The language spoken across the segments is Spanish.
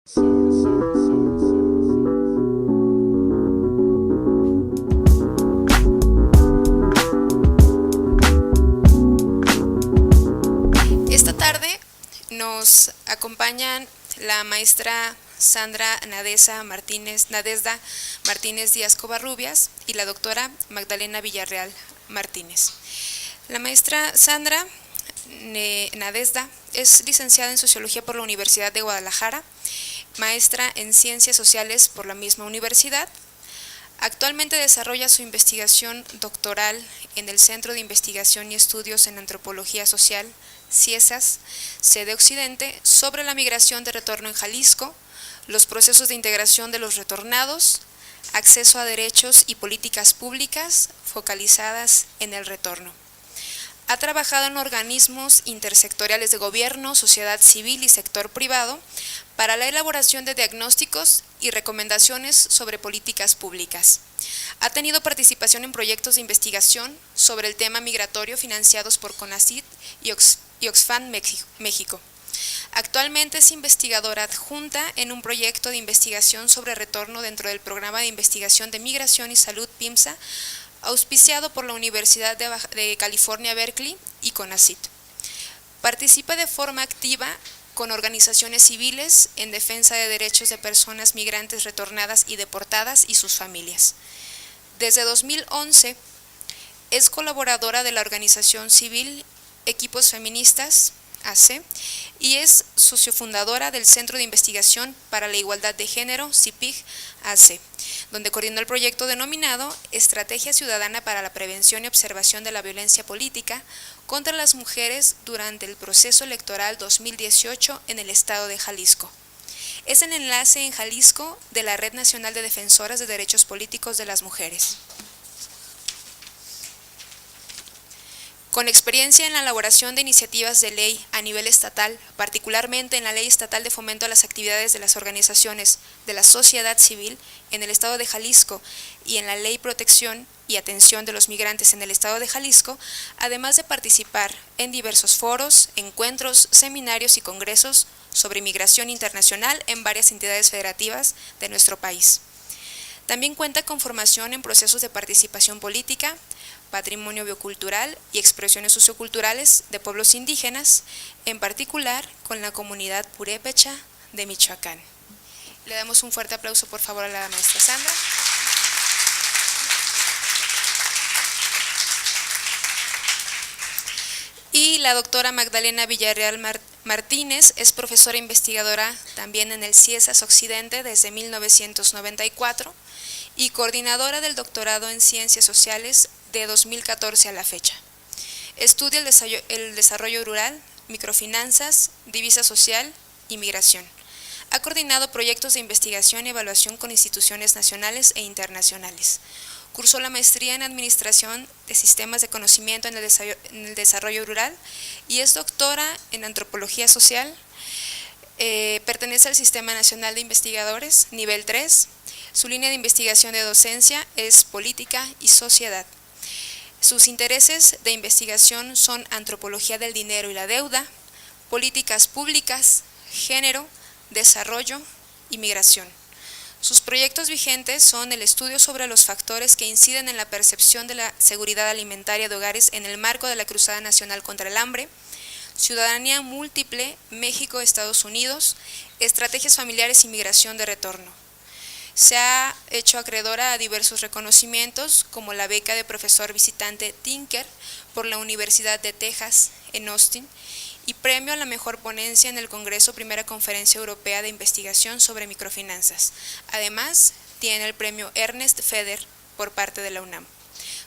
Esta tarde nos acompañan la maestra Sandra Nadesda Martínez Díaz Covarrubias y la doctora Magdalena Villarreal Martínez. La maestra Sandra Nadesda es licenciada en Sociología por la Universidad de Guadalajara, maestra en Ciencias Sociales por la misma universidad. Actualmente desarrolla su investigación doctoral en el Centro de Investigación y Estudios en Antropología Social, CIESAS, sede Occidente, sobre la migración de retorno en Jalisco, los procesos de integración de los retornados, acceso a derechos y políticas públicas focalizadas en el retorno. Ha trabajado en organismos intersectoriales de gobierno, sociedad civil y sector privado para la elaboración de diagnósticos y recomendaciones sobre políticas públicas. Ha tenido participación en proyectos de investigación sobre el tema migratorio financiados por CONACYT y Oxfam México. Actualmente es investigadora adjunta en un proyecto de investigación sobre retorno dentro del Programa de Investigación de Migración y Salud PIMSA, auspiciado por la Universidad de California, Berkeley y CONACYT. Participa de forma activa con organizaciones civiles en defensa de derechos de personas migrantes retornadas y deportadas y sus familias. Desde 2011 es colaboradora de la organización civil Equipos Feministas, AC, y es sociofundadora del Centro de Investigación para la Igualdad de Género, CIPIG, AC, donde coordinó el proyecto denominado Estrategia Ciudadana para la Prevención y Observación de la Violencia Política contra las Mujeres durante el proceso electoral 2018 en el estado de Jalisco. Es el enlace en Jalisco de la Red Nacional de Defensoras de Derechos Políticos de las Mujeres. Con experiencia en la elaboración de iniciativas de ley a nivel estatal, particularmente en la Ley Estatal de Fomento a las Actividades de las Organizaciones de la Sociedad Civil en el Estado de Jalisco y en la Ley Protección y Atención de los Migrantes en el Estado de Jalisco, además de participar en diversos foros, encuentros, seminarios y congresos sobre migración internacional en varias entidades federativas de nuestro país. También cuenta con formación en procesos de participación política, patrimonio biocultural y expresiones socioculturales de pueblos indígenas, en particular con la comunidad purépecha de Michoacán. Le damos un fuerte aplauso, por favor, a la maestra Sandra. Y la doctora Magdalena Villarreal Martínez es profesora investigadora también en el CIESAS Occidente desde 1994 y coordinadora del doctorado en Ciencias Sociales de 2014 a la fecha. Estudia el desarrollo rural, microfinanzas, divisa social y migración. Ha coordinado proyectos de investigación y evaluación con instituciones nacionales e internacionales. Cursó la maestría en Administración de Sistemas de Conocimiento en el Desarrollo Rural y es doctora en Antropología Social. Pertenece al Sistema Nacional de Investigadores, nivel 3. Su línea de investigación de docencia es política y sociedad. Sus intereses de investigación son antropología del dinero y la deuda, políticas públicas, género, desarrollo y migración. Sus proyectos vigentes son el estudio sobre los factores que inciden en la percepción de la seguridad alimentaria de hogares en el marco de la Cruzada Nacional contra el Hambre, ciudadanía múltiple, México-Estados Unidos, estrategias familiares y migración de retorno. Se ha hecho acreedora a diversos reconocimientos, como la beca de profesor visitante Tinker por la Universidad de Texas en Austin y premio a la mejor ponencia en el Congreso Primera Conferencia Europea de Investigación sobre Microfinanzas. Además, tiene el premio Ernest Feder por parte de la UNAM.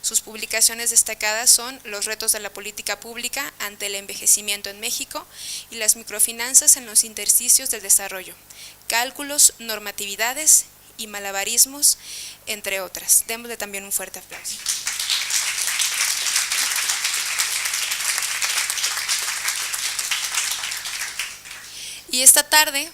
Sus publicaciones destacadas son Los retos de la política pública ante el envejecimiento en México y las microfinanzas en los intersticios del desarrollo, cálculos, normatividades y malabarismos, entre otras. Démosle también un fuerte aplauso. Y esta tarde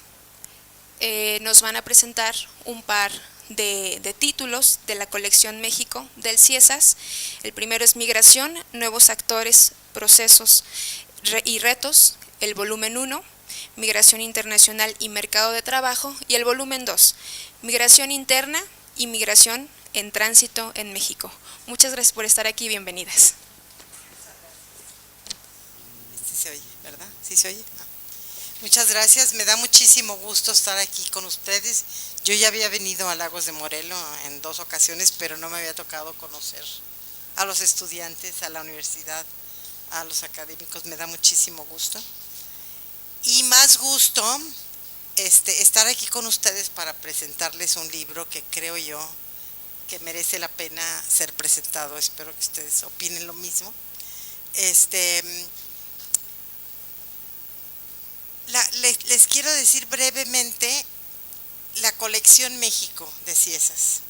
nos van a presentar un par de títulos de la colección México del CIESAS. El primero es Migración, nuevos actores, procesos y retos, el volumen 1, Migración internacional y mercado de trabajo, y el volumen 2, Migración interna y migración en tránsito en México. Muchas gracias por estar aquí, bienvenidas. Sí se oye, ¿verdad? ¿Sí se oye? Muchas gracias, me da muchísimo gusto estar aquí con ustedes. Yo ya había venido a Lagos de Moreno en 2 ocasiones, pero no me había tocado conocer a los estudiantes, a la universidad, a los académicos. Me da muchísimo gusto. Y más gusto estar aquí con ustedes para presentarles un libro que creo yo que merece la pena ser presentado. Espero que ustedes opinen lo mismo. Les quiero decir brevemente la colección México de Ciesas.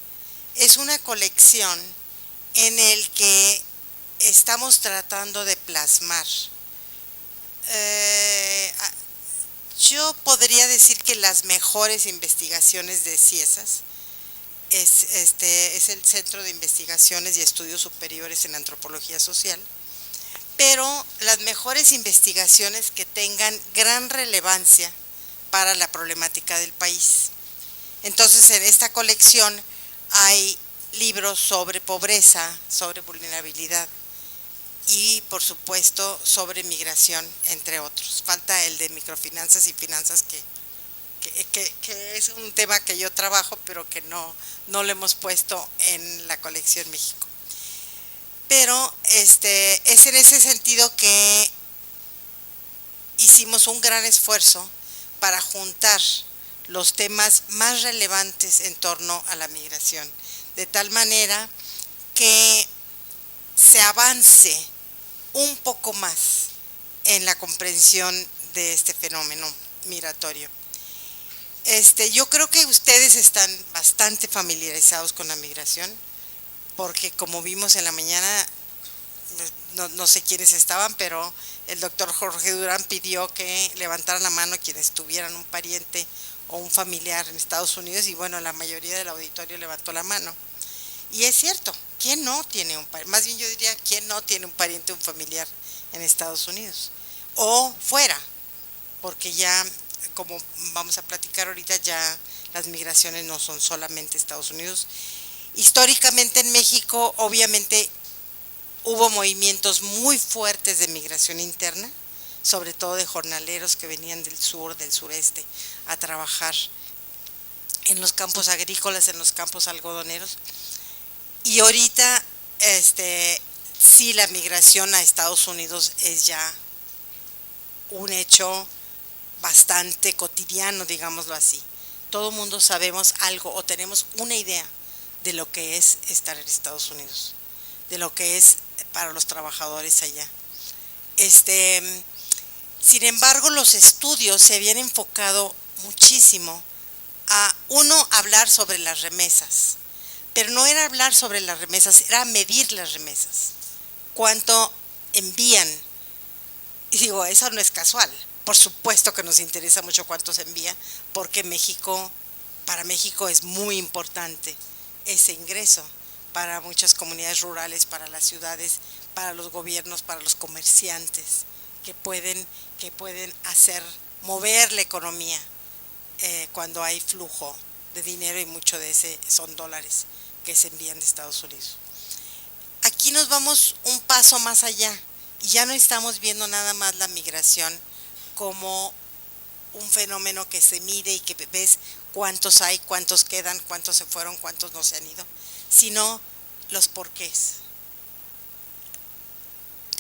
Es una colección en el que estamos tratando de plasmar. Yo podría decir que las mejores investigaciones de Ciesas es el Centro de Investigaciones y Estudios Superiores en Antropología Social, pero las mejores investigaciones que tengan gran relevancia para la problemática del país. Entonces, en esta colección hay libros sobre pobreza, sobre vulnerabilidad y, por supuesto, sobre migración, entre otros. Falta el de microfinanzas y finanzas, que es un tema que yo trabajo, pero que no lo hemos puesto en la colección México. Pero es en ese sentido que hicimos un gran esfuerzo para juntar los temas más relevantes en torno a la migración, de tal manera que se avance un poco más en la comprensión de este fenómeno migratorio. Yo creo que ustedes están bastante familiarizados con la migración, porque como vimos en la mañana, no sé quiénes estaban, pero el doctor Jorge Durán pidió que levantaran la mano quienes tuvieran un pariente o un familiar en Estados Unidos, y bueno, la mayoría del auditorio levantó la mano. Y es cierto, ¿quién no tiene un pariente? Más bien yo diría, ¿quién no tiene un pariente o un familiar en Estados Unidos? O fuera, porque ya, como vamos a platicar ahorita, ya las migraciones no son solamente Estados Unidos. Históricamente en México, obviamente, hubo movimientos muy fuertes de migración interna, sobre todo de jornaleros que venían del sur, del sureste, a trabajar en los campos agrícolas, en los campos algodoneros. Y ahorita, sí, la migración a Estados Unidos es ya un hecho bastante cotidiano, digámoslo así. Todo el mundo sabemos algo o tenemos una idea de lo que es estar en Estados Unidos, de lo que es para los trabajadores allá. Sin embargo, los estudios se habían enfocado muchísimo a, uno, hablar sobre las remesas, pero no era hablar sobre las remesas, era medir las remesas, cuánto envían. Y digo, eso no es casual, por supuesto que nos interesa mucho cuánto se envía, porque para México es muy importante ese ingreso, para muchas comunidades rurales, para las ciudades, para los gobiernos, para los comerciantes que pueden hacer mover la economía cuando hay flujo de dinero, y mucho de ese son dólares que se envían de Estados Unidos. Aquí nos vamos un paso más allá y ya no estamos viendo nada más la migración como un fenómeno que se mide y que ves cuántos hay, cuántos quedan, cuántos se fueron, cuántos no se han ido, sino los porqués.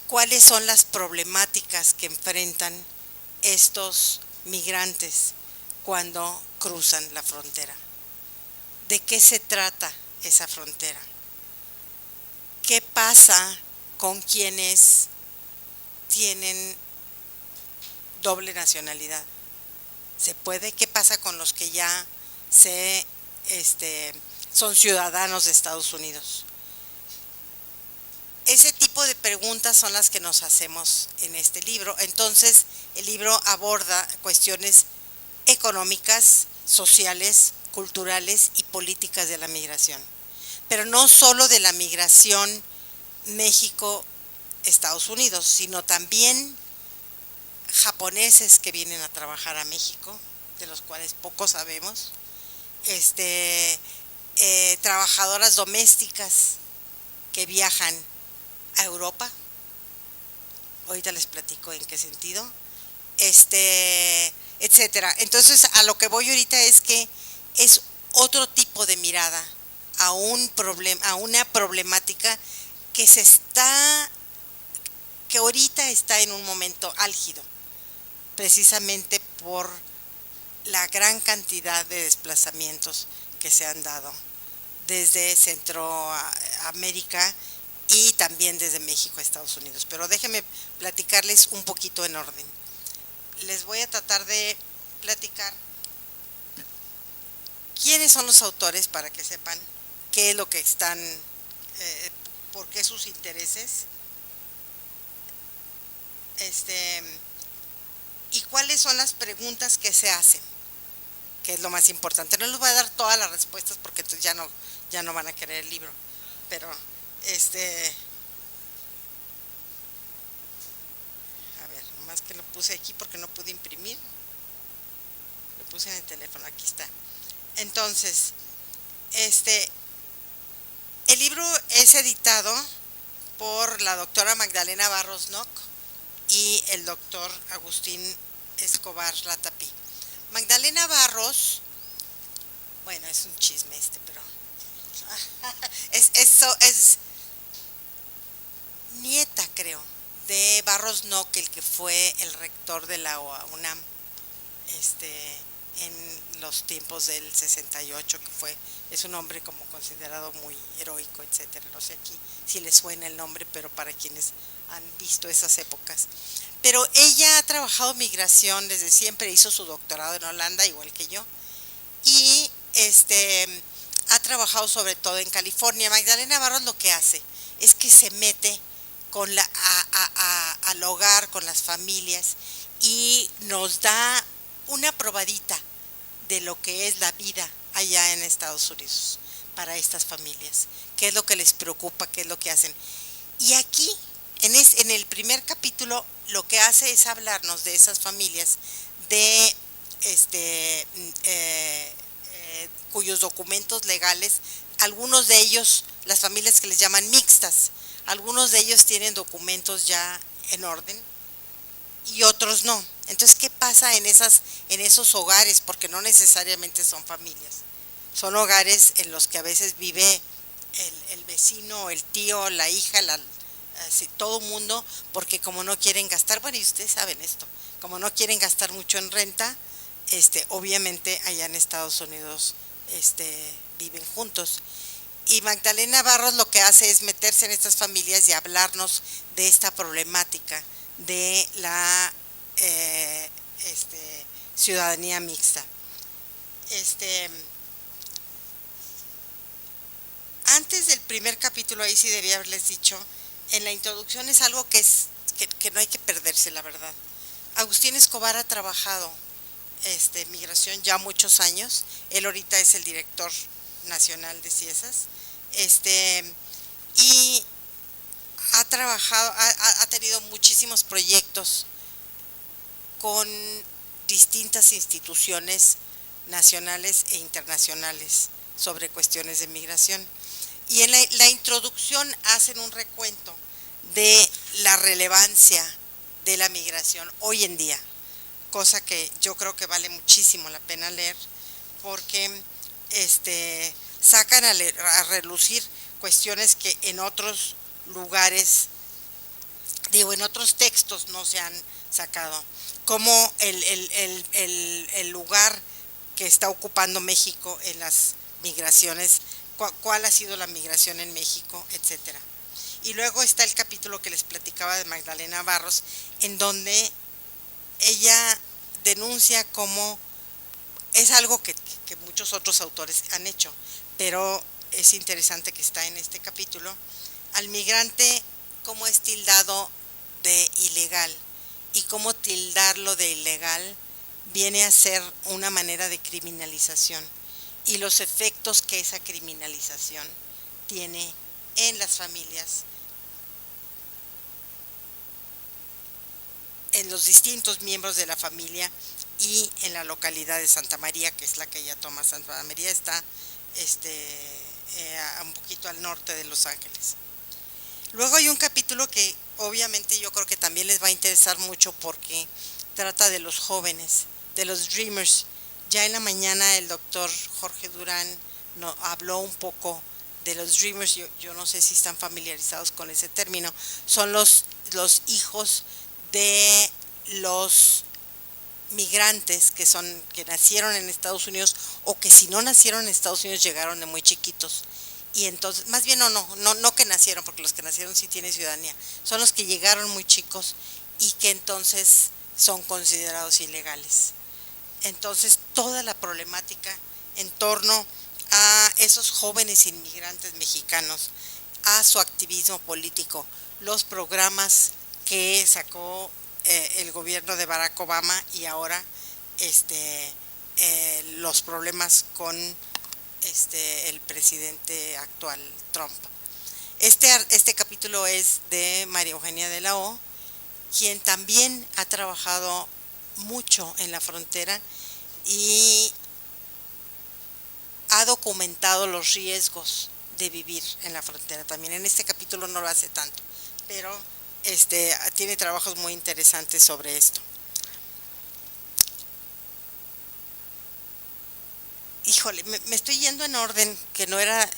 ¿Cuáles son las problemáticas que enfrentan estos migrantes cuando cruzan la frontera? ¿De qué se trata esa frontera? ¿Qué pasa con quienes tienen doble nacionalidad? ¿Se puede? ¿Qué pasa con los que ya son ciudadanos de Estados Unidos? Ese tipo de preguntas son las que nos hacemos en este libro. Entonces, el libro aborda cuestiones económicas, sociales, culturales y políticas de la migración. Pero no solo de la migración México-Estados Unidos, sino también japoneses que vienen a trabajar a México, de los cuales poco sabemos, trabajadoras domésticas que viajan a Europa, ahorita les platico en qué sentido, etcétera. Entonces, a lo que voy ahorita es que es otro tipo de mirada a un problema, a una problemática que que ahorita está en un momento álgido, precisamente por la gran cantidad de desplazamientos que se han dado desde Centroamérica y también desde México a Estados Unidos. Pero déjenme platicarles un poquito en orden. Les voy a tratar de platicar quiénes son los autores para que sepan qué es lo que están, por qué sus intereses, y cuáles son las preguntas que se hacen, que es lo más importante. No les voy a dar todas las respuestas porque entonces ya no van a querer el libro, pero a ver, nomás que lo puse aquí porque no pude imprimir, lo puse en el teléfono, aquí está. Entonces, el libro es editado por la doctora Magdalena Barros Nock y el doctor Agustín Escobar Latapí. Magdalena Barros, bueno, es un chisme pero es nieta, creo, de Barros Nock, el que fue el rector de la UNAM en los tiempos del 68, es un hombre como considerado muy heroico, etcétera. No sé aquí si les suena el nombre, pero para quienes han visto esas épocas. Pero ella ha trabajado migración desde siempre, hizo su doctorado en Holanda, igual que yo, y ha trabajado sobre todo en California. Magdalena Barros lo que hace es que se mete al hogar, con las familias, y nos da una probadita de lo que es la vida allá en Estados Unidos para estas familias, qué es lo que les preocupa, qué es lo que hacen. Y aquí, en el primer capítulo, lo que hace es hablarnos de esas familias, de cuyos documentos legales, algunos de ellos, las familias que les llaman mixtas, algunos de ellos tienen documentos ya en orden y otros no. Entonces, ¿qué pasa en esos hogares? Porque no necesariamente son familias, son hogares en los que a veces vive el vecino, el tío, la hija, todo mundo, porque como no quieren gastar, bueno, y ustedes saben esto, como no quieren gastar mucho en renta, obviamente allá en Estados Unidos viven juntos. Y Magdalena Barros lo que hace es meterse en estas familias y hablarnos de esta problemática de la ciudadanía mixta. Antes del primer capítulo, ahí sí debía haberles dicho, en la introducción es algo que no hay que perderse, la verdad. Agustín Escobar ha trabajado migración ya muchos años. Él ahorita es el director nacional de CIESAS, y ha trabajado, ha tenido muchísimos proyectos con distintas instituciones nacionales e internacionales sobre cuestiones de migración. Y en la introducción hacen un recuento de la relevancia de la migración hoy en día, cosa que yo creo que vale muchísimo la pena leer, porque sacan a relucir cuestiones que en otros lugares, en otros textos no se han sacado, como el lugar que está ocupando México en las migraciones, cuál ha sido la migración en México, etcétera. Y luego está el capítulo que les platicaba de Magdalena Barros, en donde ella denuncia cómo es algo que muchos otros autores han hecho, pero es interesante que está en este capítulo, al migrante cómo es tildado de ilegal, y cómo tildarlo de ilegal viene a ser una manera de criminalización, y los efectos que esa criminalización tiene en las familias en los distintos miembros de la familia y en la localidad de Santa María, que es la que ella toma. Santa María está un poquito al norte de Los Ángeles. Luego hay un capítulo que obviamente yo creo que también les va a interesar mucho porque trata de los jóvenes, de los dreamers. Ya en la mañana el doctor Jorge Durán habló un poco de los dreamers. Yo no sé si están familiarizados con ese término. Son los hijos de los migrantes que nacieron en Estados Unidos, o que si no nacieron en Estados Unidos llegaron de muy chiquitos. Y entonces, más bien no que nacieron, porque los que nacieron sí tienen ciudadanía, son los que llegaron muy chicos y que entonces son considerados ilegales. Entonces, toda la problemática en torno a esos jóvenes inmigrantes mexicanos, a su activismo político, los programas que sacó el gobierno de Barack Obama, y ahora los problemas con el presidente actual, Trump. Este capítulo es de María Eugenia de la O, quien también ha trabajado mucho en la frontera y ha documentado los riesgos de vivir en la frontera. También en este capítulo no lo hace tanto, pero tiene trabajos muy interesantes sobre esto. Híjole, me estoy yendo en orden, que no era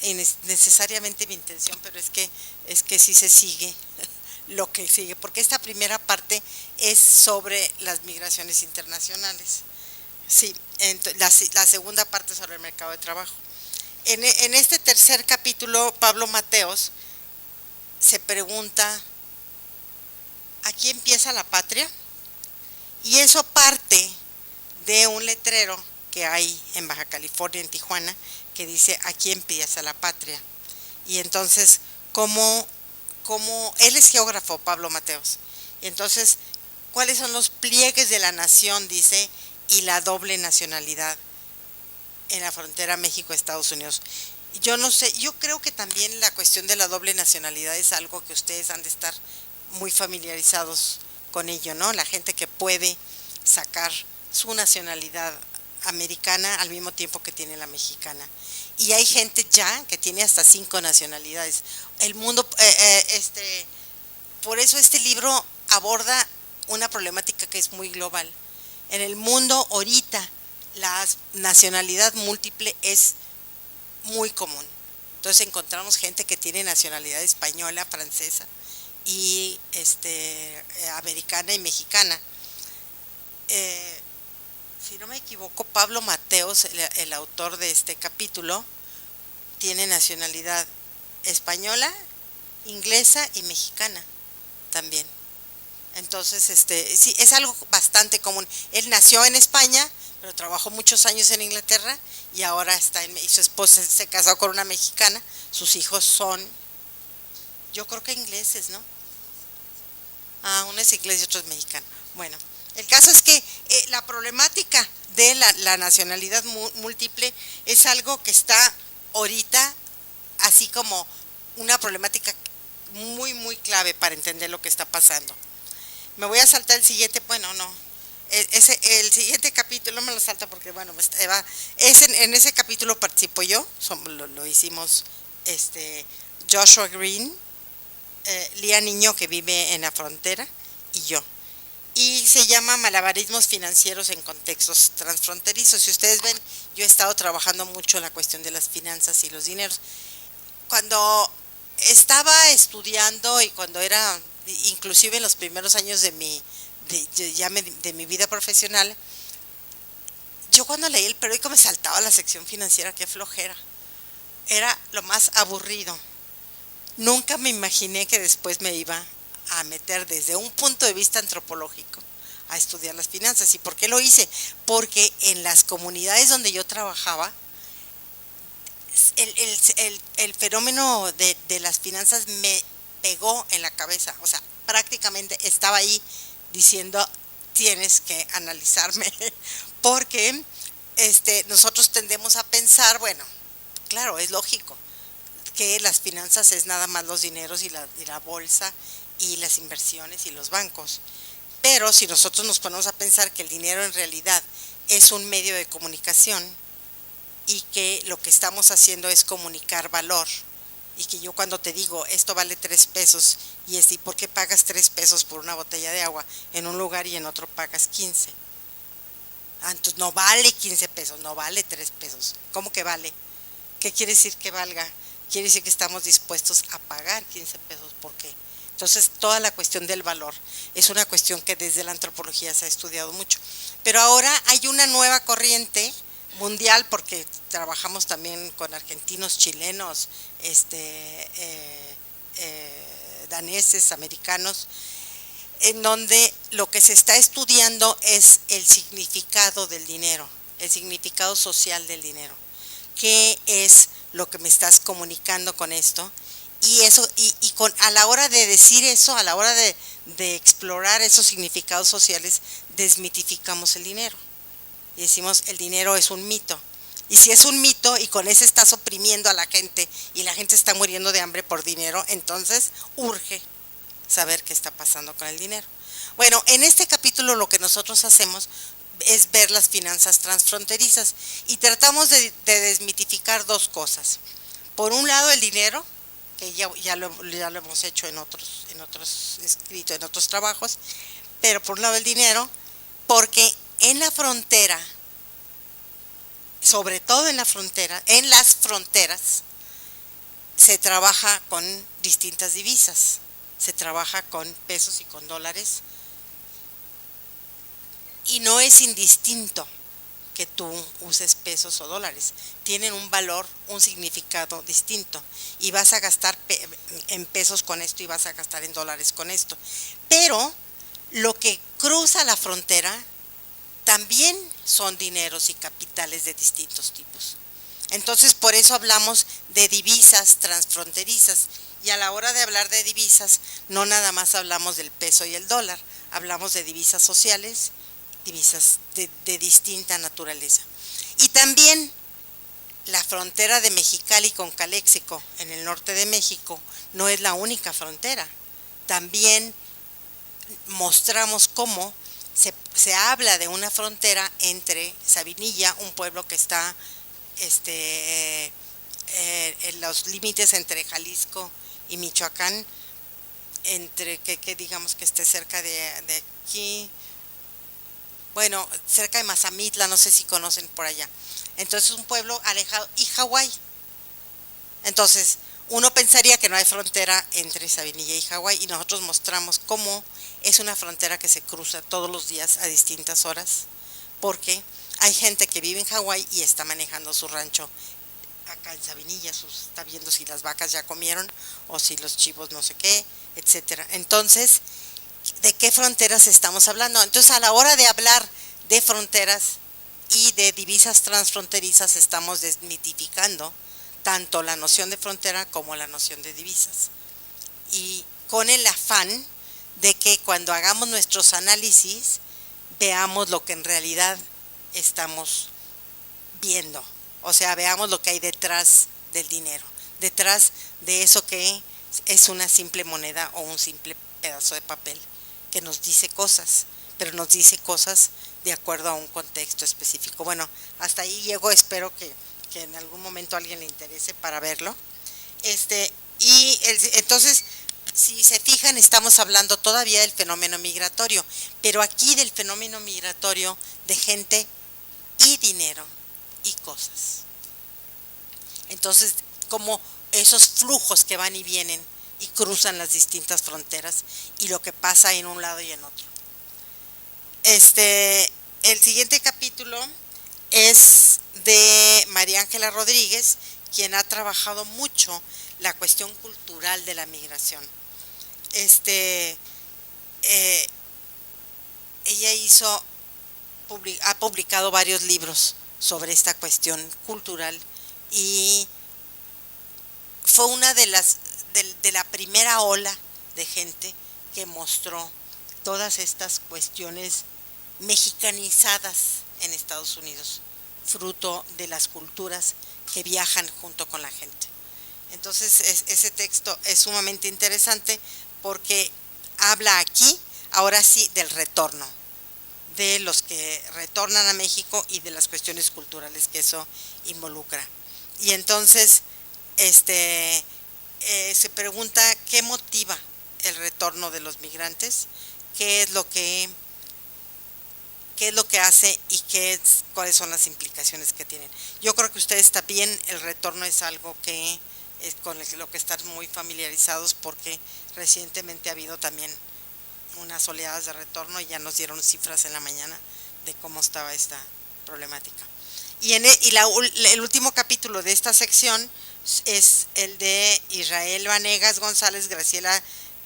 necesariamente mi intención, pero es que sí se sigue lo que sigue, porque esta primera parte es sobre las migraciones internacionales. Sí, la segunda parte es sobre el mercado de trabajo. En este tercer capítulo, Pablo Mateos se pregunta: ¿aquí empieza la patria? Y eso parte de un letrero que hay en Baja California, en Tijuana, que dice: aquí empieza la patria. Y entonces, como él es geógrafo, Pablo Mateos, y entonces, ¿cuáles son los pliegues de la nación? Dice, y la doble nacionalidad en la frontera México-Estados Unidos. Yo no sé, yo creo que también la cuestión de la doble nacionalidad es algo que ustedes han de estar muy familiarizados con ello, ¿no? La gente que puede sacar su nacionalidad americana al mismo tiempo que tiene la mexicana. Y hay gente ya que tiene hasta 5 nacionalidades. El mundo, por eso este libro aborda una problemática que es muy global. En el mundo ahorita la nacionalidad múltiple es muy común. Entonces encontramos gente que tiene nacionalidad española, francesa y americana y mexicana. Si no me equivoco, Pablo Mateos, el autor de este capítulo, tiene nacionalidad española, inglesa y mexicana también. Entonces, sí, es algo bastante común. Él nació en España, pero trabajó muchos años en Inglaterra y ahora y su esposa se casó con una mexicana. Sus hijos son, yo creo que ingleses, ¿no? Uno es inglés y otro es mexicano. Bueno, el caso es que la problemática de la nacionalidad múltiple es algo que está ahorita así como una problemática muy, muy clave para entender lo que está pasando. Me voy a saltar el siguiente, bueno, no, el siguiente capítulo no me lo salta porque, bueno, en ese capítulo participo yo, lo hicimos Joshua Green, Lía Niño, que vive en la frontera, y yo. Y se llama Malabarismos financieros en contextos transfronterizos. Si ustedes ven, yo he estado trabajando mucho en la cuestión de las finanzas y los dineros. Cuando estaba estudiando y cuando era, inclusive en los primeros años de mi vida profesional, yo cuando leí el periódico me saltaba la sección financiera, qué flojera. Era lo más aburrido. Nunca me imaginé que después me iba a meter desde un punto de vista antropológico a estudiar las finanzas. ¿Y por qué lo hice? Porque en las comunidades donde yo trabajaba, el fenómeno de las finanzas me pegó en la cabeza. O sea, prácticamente estaba ahí diciendo: tienes que analizarme, porque nosotros tendemos a pensar, bueno, claro, es lógico que las finanzas es nada más los dineros y la bolsa y las inversiones y los bancos, Pero si nosotros nos ponemos a pensar que el dinero en realidad es un medio de comunicación y que lo que estamos haciendo es comunicar valor, y que yo cuando te digo esto vale 3 pesos y ¿por qué pagas 3 pesos por una botella de agua en un lugar y en otro pagas 15? Entonces no vale 15 pesos, no vale 3 pesos. ¿Cómo que vale? ¿Qué quiere decir que valga? Quiere decir que estamos dispuestos a pagar 15 pesos. ¿Por qué? Entonces, toda la cuestión del valor es una cuestión que desde la antropología se ha estudiado mucho. Pero ahora hay una nueva corriente mundial, porque trabajamos también con argentinos, chilenos, daneses, americanos, en donde lo que se está estudiando es el significado del dinero, el significado social del dinero. ¿Qué es lo que me estás comunicando con esto? Y eso, a la hora de decir eso, a la hora de explorar esos significados sociales, desmitificamos el dinero. Y decimos, el dinero es un mito. Y si es un mito y con ese estás oprimiendo a la gente y la gente está muriendo de hambre por dinero, entonces urge saber qué está pasando con el dinero. Bueno, en este capítulo lo que nosotros hacemos es ver las finanzas transfronterizas y tratamos de desmitificar dos cosas. Por un lado, el dinero, que ya lo hemos hecho en otros escritos, en otros trabajos, pero por un lado el dinero, porque en la frontera, sobre todo en las fronteras, se trabaja con distintas divisas, se trabaja con pesos y con dólares, y no es indistinto que tú uses pesos o dólares, tienen un valor, un significado distinto, y vas a gastar en pesos con esto y vas a gastar en dólares con esto, pero lo que cruza la frontera también son dineros y capitales de distintos tipos. Entonces, por eso hablamos de divisas transfronterizas, y a la hora de hablar de divisas, no nada más hablamos del peso y el dólar, hablamos de divisas sociales, divisas de distinta naturaleza. Y también la frontera de Mexicali con Caléxico, en el norte de México, no es la única frontera. También mostramos cómo se habla de una frontera entre Sabinilla, un pueblo que está en los límites entre Jalisco y Michoacán, entre que digamos que esté cerca de aquí, bueno, cerca de Mazamitla, no sé si conocen por allá. Entonces, un pueblo alejado, y Hawái. Entonces, uno pensaría que no hay frontera entre Sabinilla y Hawái, y nosotros mostramos cómo es una frontera que se cruza todos los días a distintas horas, porque hay gente que vive en Hawái y está manejando su rancho acá en Sabinilla, está viendo si las vacas ya comieron o si los chivos no sé qué, etcétera. Entonces, ¿de qué fronteras estamos hablando? Entonces, a la hora de hablar de fronteras y de divisas transfronterizas, estamos desmitificando tanto la noción de frontera como la noción de divisas. Y con el afán de que cuando hagamos nuestros análisis, veamos lo que en realidad estamos viendo. O sea, veamos lo que hay detrás del dinero, detrás de eso que es una simple moneda o un simple pedazo de papel que nos dice cosas, pero nos dice cosas de acuerdo a un contexto específico. Bueno, hasta ahí llego, espero que en algún momento a alguien le interese para verlo. Entonces, si se fijan, estamos hablando todavía del fenómeno migratorio, pero aquí del fenómeno migratorio de gente y dinero y cosas. Entonces, como esos flujos que van y vienen y cruzan las distintas fronteras y lo que pasa en un lado y en otro. El siguiente capítulo es de María Ángela Rodríguez, quien ha trabajado mucho la cuestión cultural de la migración. Ella ha publicado varios libros sobre esta cuestión cultural y fue una de la primera ola de gente que mostró todas estas cuestiones mexicanizadas en Estados Unidos, fruto de las culturas que viajan junto con la gente. Entonces, ese texto es sumamente interesante porque habla aquí ahora sí, del retorno, de los que retornan a México y de las cuestiones culturales que eso involucra. Y entonces se pregunta qué motiva el retorno de los migrantes, qué es lo que hace y cuáles son las implicaciones que tienen. Yo creo que ustedes también, el retorno es algo que es con lo que están muy familiarizados, porque recientemente ha habido también unas oleadas de retorno y ya nos dieron cifras en la mañana de cómo estaba esta problemática. Y el último capítulo de esta sección es el de Israel Vanegas González, Graciela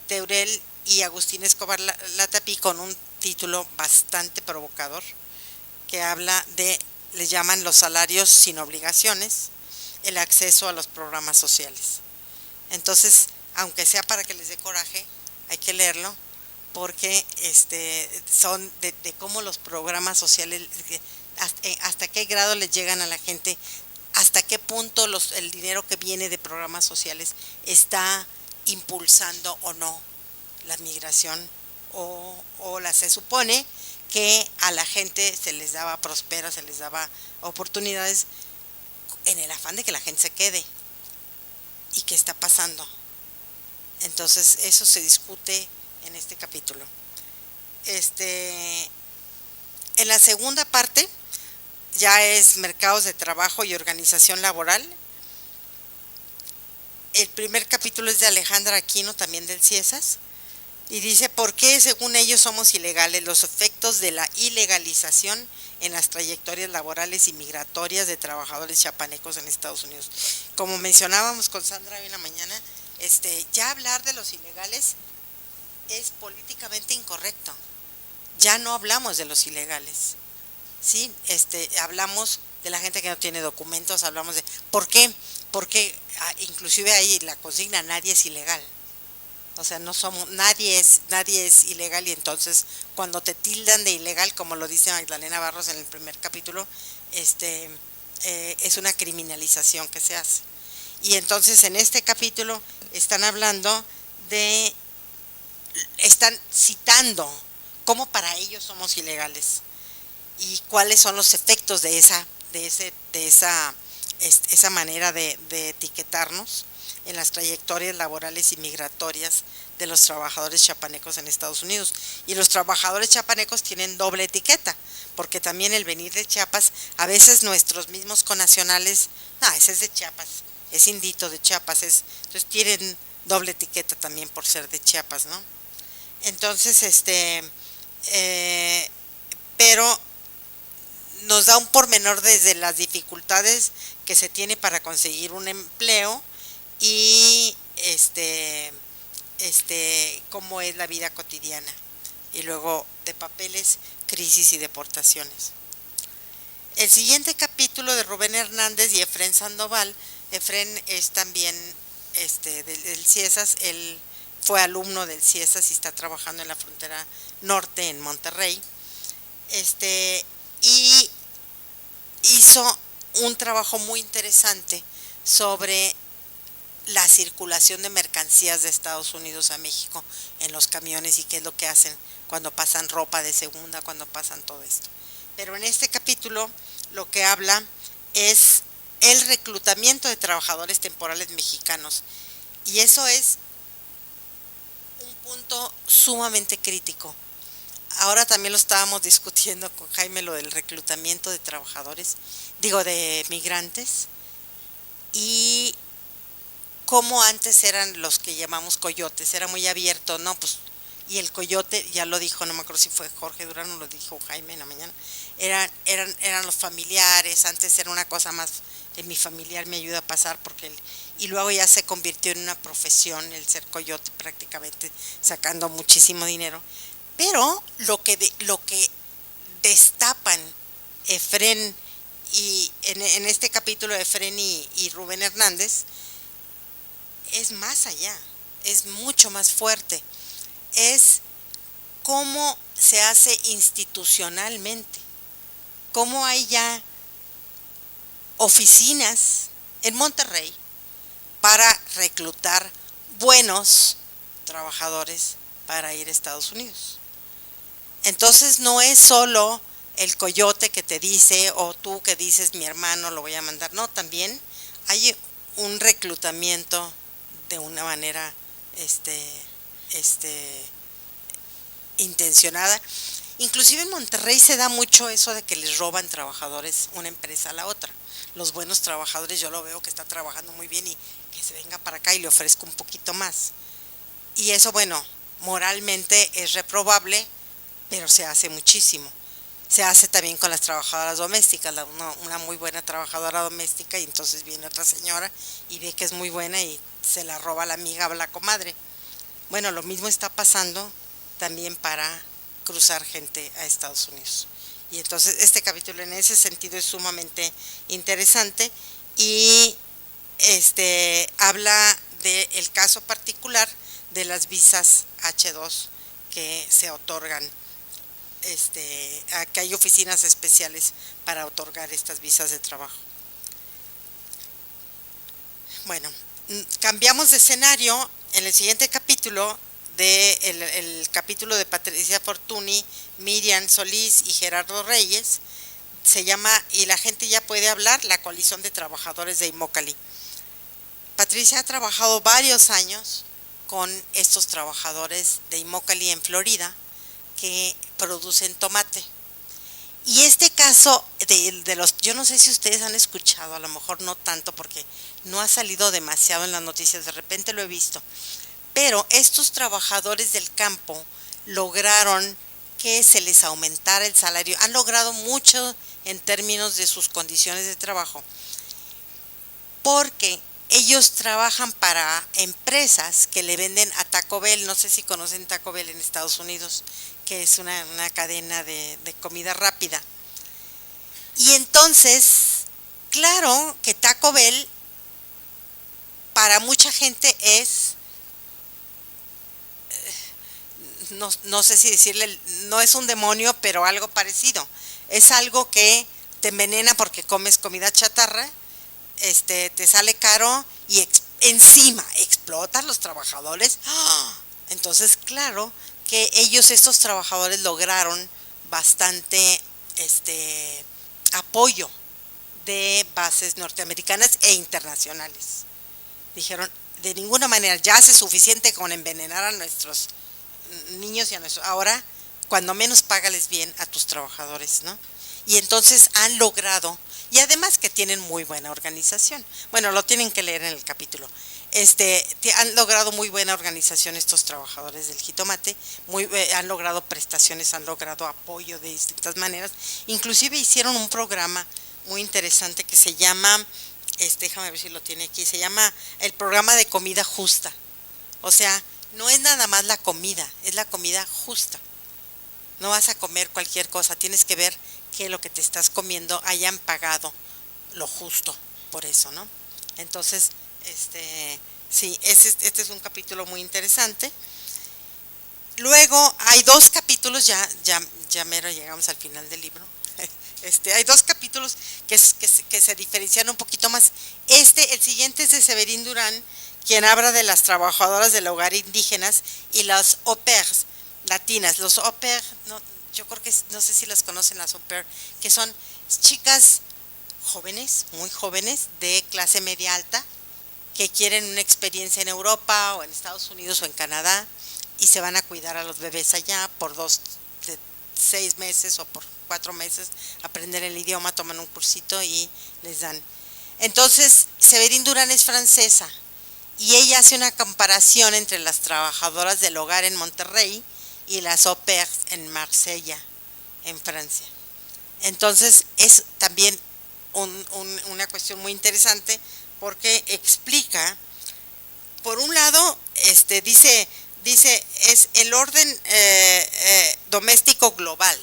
Teurel y Agustín Escobar Latapí, con un título bastante provocador que habla de, le llaman los salarios sin obligaciones, el acceso a los programas sociales. Entonces, aunque sea para que les dé coraje, hay que leerlo, porque son de cómo los programas sociales, hasta qué grado les llegan a la gente, hasta qué punto el dinero que viene de programas sociales está impulsando o no la migración, o se supone que a la gente se les daba prospera, se les daba oportunidades en el afán de que la gente se quede. ¿Y qué está pasando? Entonces eso se discute en este capítulo. En la segunda parte ya es mercados de trabajo y organización laboral. El primer capítulo es de Alejandra Aquino, también del CIESAS, y dice: ¿por qué según ellos somos ilegales? Los efectos de la ilegalización en las trayectorias laborales y migratorias de trabajadores chiapanecos en Estados Unidos. Como mencionábamos con Sandra hoy en la mañana, ya hablar de los ilegales es políticamente incorrecto. Ya no hablamos de los ilegales, ¿sí? Hablamos de la gente que no tiene documentos, hablamos de... ¿Por qué? Porque inclusive ahí la consigna: nadie es ilegal. O sea, nadie es ilegal, y entonces cuando te tildan de ilegal, como lo dice Magdalena Barros en el primer capítulo, es una criminalización que se hace. Y entonces en este capítulo están citando cómo para ellos somos ilegales y cuáles son los efectos de esa manera de etiquetarnos en las trayectorias laborales y migratorias de los trabajadores chiapanecos en Estados Unidos. Y los trabajadores chiapanecos tienen doble etiqueta, porque también el venir de Chiapas, a veces nuestros mismos connacionales, ese es de Chiapas, es indito de Chiapas, entonces tienen doble etiqueta también por ser de Chiapas, ¿no? Entonces, pero nos da un pormenor desde las dificultades que se tiene para conseguir un empleo y cómo es la vida cotidiana, y luego de papeles, crisis y deportaciones. El siguiente capítulo de Rubén Hernández y Efrén Sandoval. Efrén es también del CIESAS, él fue alumno del CIESAS y está trabajando en la frontera norte en Monterrey, y hizo un trabajo muy interesante sobre la circulación de mercancías de Estados Unidos a México en los camiones, y qué es lo que hacen cuando pasan ropa de segunda, cuando pasan todo esto. Pero en este capítulo lo que habla es el reclutamiento de trabajadores temporales mexicanos, y eso es un punto sumamente crítico. Ahora también lo estábamos discutiendo con Jaime, lo del reclutamiento de de migrantes, y como antes eran los que llamamos coyotes, era muy abierto, ¿no? Pues, y el coyote, ya lo dijo, no me acuerdo si fue Jorge Durán o lo dijo Jaime en la mañana, eran los familiares. Antes era una cosa más, mi familiar me ayuda a pasar, y luego ya se convirtió en una profesión el ser coyote, prácticamente sacando muchísimo dinero. Pero lo que destapan Efrén, y en este capítulo Efrén y Rubén Hernández, es más allá, es mucho más fuerte, es cómo se hace institucionalmente, cómo hay ya oficinas en Monterrey para reclutar buenos trabajadores para ir a Estados Unidos. Entonces no es solo el coyote que te dice, o tú que dices mi hermano lo voy a mandar, no, también hay un reclutamiento de una manera intencionada. Inclusive en Monterrey se da mucho eso de que les roban trabajadores una empresa a la otra. Los buenos trabajadores, yo lo veo que está trabajando muy bien y que se venga para acá y le ofrezco un poquito más. Y eso, bueno, moralmente es reprobable, pero se hace muchísimo. Se hace también con las trabajadoras domésticas, una muy buena trabajadora doméstica, y entonces viene otra señora y ve que es muy buena y se la roba la amiga o la comadre. Bueno, lo mismo está pasando también para cruzar gente a Estados Unidos. Y entonces este capítulo en ese sentido es sumamente interesante y habla del caso particular de las visas H2 que se otorgan, que hay oficinas especiales para otorgar estas visas de trabajo. Bueno, cambiamos de escenario en el siguiente capítulo, el capítulo de Patricia Fortuny, Miriam Solís y Gerardo Reyes. Se llama Y la gente ya puede hablar, la coalición de trabajadores de Immokalee. Patricia ha trabajado varios años con estos trabajadores de Immokalee en Florida que producen tomate. Y este caso de los, yo no sé si ustedes han escuchado, a lo mejor no tanto porque no ha salido demasiado en las noticias, de repente lo he visto, pero estos trabajadores del campo lograron que se les aumentara el salario, han logrado mucho en términos de sus condiciones de trabajo, porque ellos trabajan para empresas que le venden a Taco Bell. No sé si conocen Taco Bell en Estados Unidos, que es una cadena de comida rápida. Y entonces, claro que Taco Bell para mucha gente es, no sé si decirle, no es un demonio, pero algo parecido. Es algo que te envenena porque comes comida chatarra, te sale caro y encima explotan los trabajadores. Entonces, claro que estos trabajadores lograron bastante apoyo de bases norteamericanas e internacionales. Dijeron, de ninguna manera, ya hace suficiente con envenenar a nuestros niños y a nuestros, ahora cuando menos págales bien a tus trabajadores, ¿no? Y entonces han logrado, y además que tienen muy buena organización. Bueno, lo tienen que leer en el capítulo. Han logrado muy buena organización estos trabajadores del jitomate, han logrado prestaciones, han logrado apoyo de distintas maneras. Inclusive hicieron un programa muy interesante que se llama, déjame ver si lo tiene aquí, se llama el programa de comida justa. O sea, no es nada más la comida, es la comida justa. No vas a comer cualquier cosa, tienes que ver que lo que te estás comiendo hayan pagado lo justo por eso, ¿no? Entonces, sí, este es un capítulo muy interesante. Luego hay dos capítulos, ya mero llegamos al final del libro. Hay dos capítulos que se diferencian un poquito más. El siguiente es de Severín Durán, quien habla de las trabajadoras del hogar indígenas y las au pairs latinas. Los au pair, no, yo creo que no sé si las conocen, las au pair, que son chicas jóvenes, muy jóvenes, de clase media alta, que quieren una experiencia en Europa o en Estados Unidos o en Canadá y se van a cuidar a los bebés allá por 6 meses o por 4 meses, aprender el idioma, toman un cursito y les dan. Entonces, Severín Durán es francesa y ella hace una comparación entre las trabajadoras del hogar en Monterrey y las au pairs en Marsella, en Francia. Entonces, es también una cuestión muy interesante porque explica, por un lado, dice es el orden doméstico global,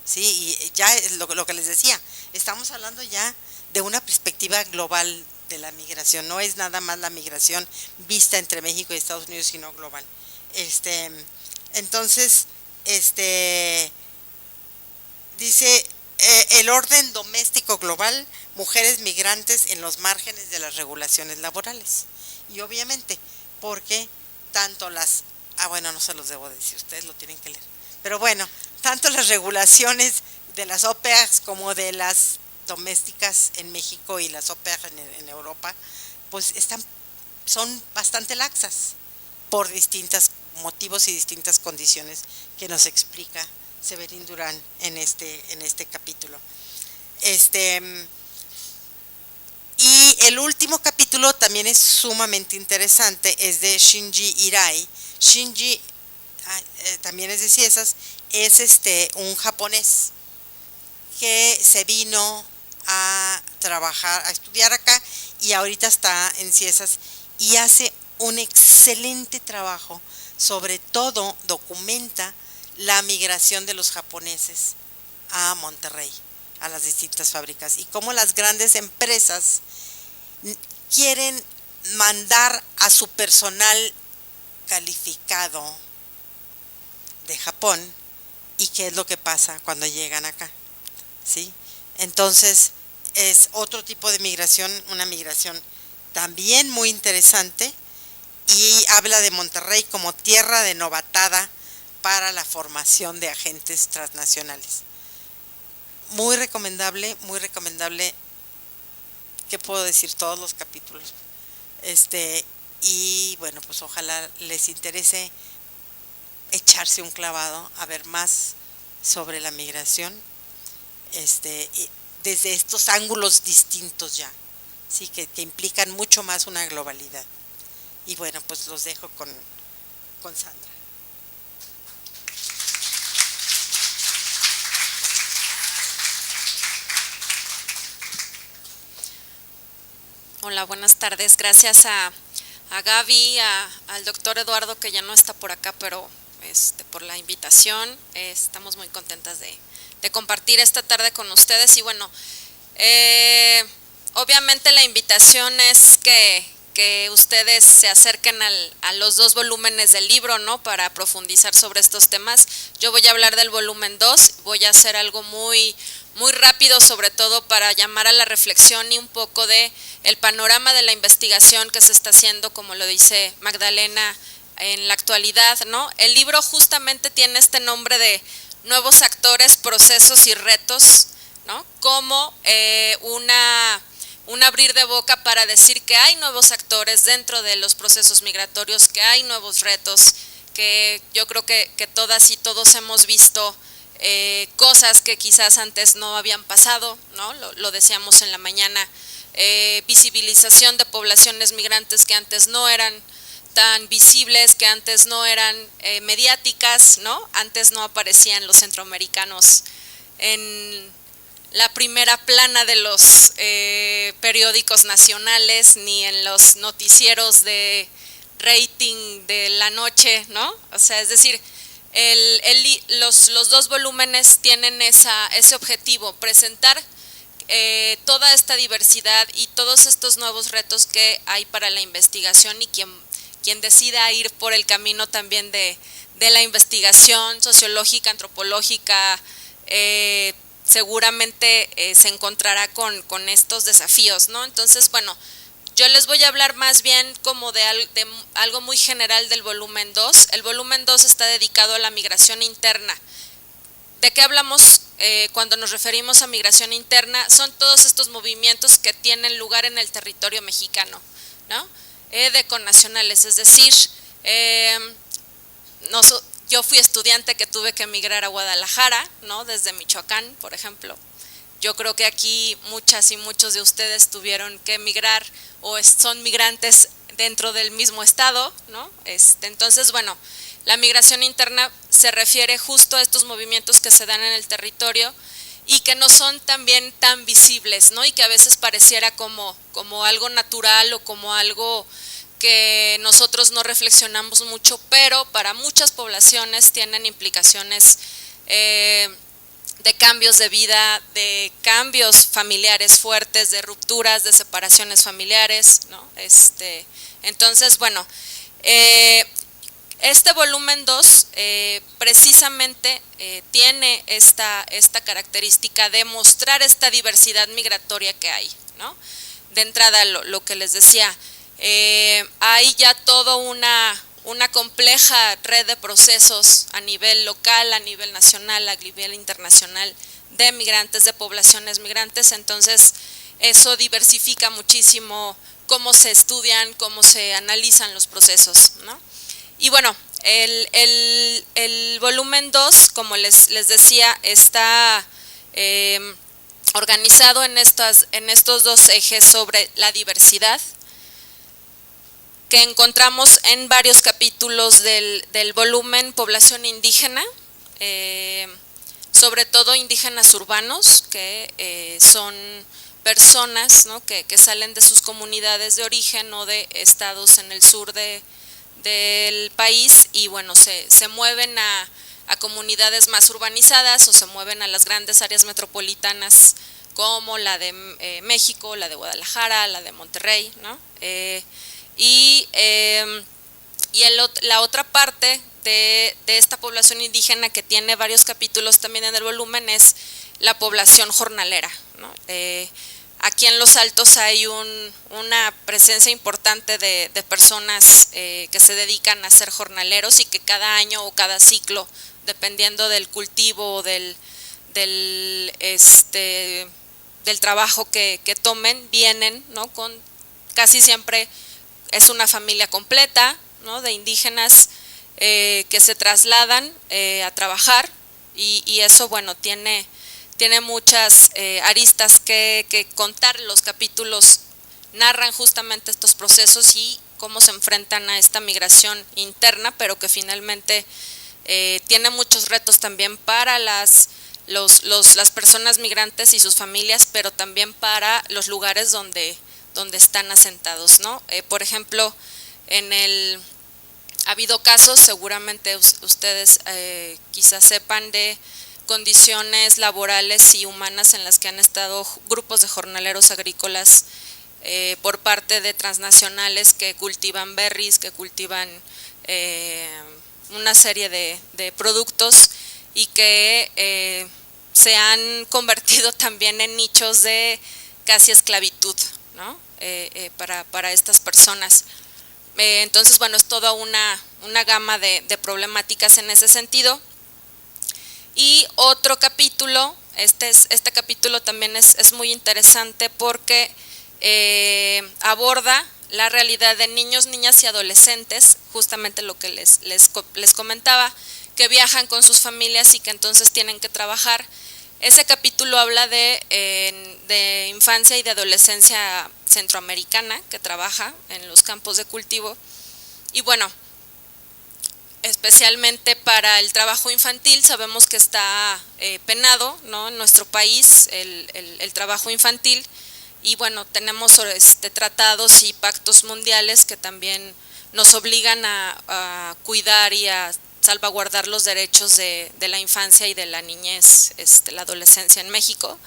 ¿sí? Y ya es lo que les decía, estamos hablando ya de una perspectiva global de la migración, no es nada más la migración vista entre México y Estados Unidos, sino global. Entonces, dice el orden doméstico global, mujeres migrantes en los márgenes de las regulaciones laborales. Y obviamente, porque tanto bueno, no se los debo decir, ustedes lo tienen que leer. Pero bueno, tanto las regulaciones de las au pairs como de las domésticas en México y las au pairs en Europa, pues son bastante laxas por distintos motivos y distintas condiciones que nos explica Severín Durán en este capítulo. Y el último capítulo también es sumamente interesante, es de Shinji Irai. Shinji también es de Ciesas, es un japonés que se vino a trabajar, a estudiar acá y ahorita está en Ciesas y hace un excelente trabajo, sobre todo documenta la migración de los japoneses a Monterrey, a las distintas fábricas y cómo las grandes empresas quieren mandar a su personal calificado de Japón y qué es lo que pasa cuando llegan acá, ¿sí? Entonces es otro tipo de migración, una migración también muy interesante, y habla de Monterrey como tierra de novatada para la formación de agentes transnacionales. Muy recomendable, ¿qué puedo decir? Todos los capítulos. Y bueno, pues ojalá les interese echarse un clavado a ver más sobre la migración, desde estos ángulos distintos ya, sí, que implican mucho más una globalidad. Y bueno, pues los dejo con Sandra. Hola, buenas tardes. Gracias a Gaby, al doctor Eduardo, que ya no está por acá, pero por la invitación. Estamos muy contentas de compartir esta tarde con ustedes. Y bueno, obviamente la invitación es que ustedes se acerquen a los 2 volúmenes del libro, ¿no? Para profundizar sobre estos temas. Yo voy a hablar del volumen 2, voy a hacer algo muy rápido, sobre todo para llamar a la reflexión y un poco de el panorama de la investigación que se está haciendo, como lo dice Magdalena, en la actualidad, ¿no? El libro justamente tiene este nombre de Nuevos actores, procesos y retos, ¿no? Como un abrir de boca para decir que hay nuevos actores dentro de los procesos migratorios, que hay nuevos retos, que yo creo que todas y todos hemos visto cosas que quizás antes no habían pasado, ¿no? Lo decíamos en la mañana, visibilización de poblaciones migrantes que antes no eran tan visibles, que antes no eran mediáticas, ¿no? Antes no aparecían los centroamericanos en la primera plana de los periódicos nacionales, ni en los noticieros de rating de la noche, ¿no? O sea, es decir, los 2 volúmenes tienen ese objetivo, presentar toda esta diversidad y todos estos nuevos retos que hay para la investigación, y quien decida ir por el camino también de la investigación sociológica, antropológica, seguramente se encontrará con estos desafíos, ¿no? Entonces, bueno, yo les voy a hablar más bien como de algo muy general del volumen 2. El volumen 2 está dedicado a la migración interna. ¿De qué hablamos cuando nos referimos a migración interna? Son todos estos movimientos que tienen lugar en el territorio mexicano, ¿no? De connacionales, es decir, yo fui estudiante que tuve que emigrar a Guadalajara, ¿no? Desde Michoacán, por ejemplo. Yo creo que aquí muchas y muchos de ustedes tuvieron que emigrar o son migrantes dentro del mismo estado, ¿no? Entonces, bueno, la migración interna se refiere justo a estos movimientos que se dan en el territorio y que no son también tan visibles, ¿no? Y que a veces pareciera como algo natural o como algo que nosotros no reflexionamos mucho, pero para muchas poblaciones tienen implicaciones de cambios de vida, de cambios familiares fuertes, de rupturas, de separaciones familiares, ¿no? Entonces, bueno, este volumen 2 precisamente tiene esta característica de mostrar esta diversidad migratoria que hay, ¿no? De entrada, lo que les decía, hay ya todo una compleja red de procesos a nivel local, a nivel nacional, a nivel internacional de migrantes, de poblaciones migrantes. Entonces eso diversifica muchísimo cómo se estudian, cómo se analizan los procesos, ¿no? Y bueno, el volumen 2, como les decía, está organizado en estos dos ejes sobre la diversidad, que encontramos en varios capítulos del volumen población indígena, sobre todo indígenas urbanos, que son personas, ¿no?, que salen de sus comunidades de origen o de estados en el sur del país y bueno, se mueven a comunidades más urbanizadas o se mueven a las grandes áreas metropolitanas como la de México, la de Guadalajara, la de Monterrey, ¿no? La otra parte de esta población indígena, que tiene varios capítulos también en el volumen, es la población jornalera, ¿no? Aquí en Los Altos hay una presencia importante de personas que se dedican a ser jornaleros y que cada año o cada ciclo, dependiendo del cultivo o del trabajo que tomen, vienen, ¿no?, con casi siempre es una familia completa, ¿no?, de indígenas que se trasladan a trabajar y eso, bueno, tiene muchas aristas que contar. Los capítulos narran justamente estos procesos y cómo se enfrentan a esta migración interna, pero que finalmente tiene muchos retos también para las personas migrantes y sus familias, pero también para los lugares donde están asentados, ¿no? Por ejemplo, ha habido casos, seguramente ustedes quizás sepan, de condiciones laborales y humanas en las que han estado grupos de jornaleros agrícolas por parte de transnacionales que cultivan berries, que cultivan una serie de productos y que se han convertido también en nichos de casi esclavitud, ¿no? Para estas personas. Entonces, bueno, es toda una gama de problemáticas en ese sentido. Y otro capítulo, este capítulo también es muy interesante porque aborda la realidad de niños, niñas y adolescentes, justamente lo que les comentaba, que viajan con sus familias y que entonces tienen que trabajar. Ese capítulo habla de infancia y de adolescencia centroamericana que trabaja en los campos de cultivo y bueno, especialmente para el trabajo infantil sabemos que está penado, ¿no?, en nuestro país el trabajo infantil y bueno, tenemos tratados y pactos mundiales que también nos obligan a cuidar y a salvaguardar los derechos de la infancia y de la niñez, la adolescencia en México.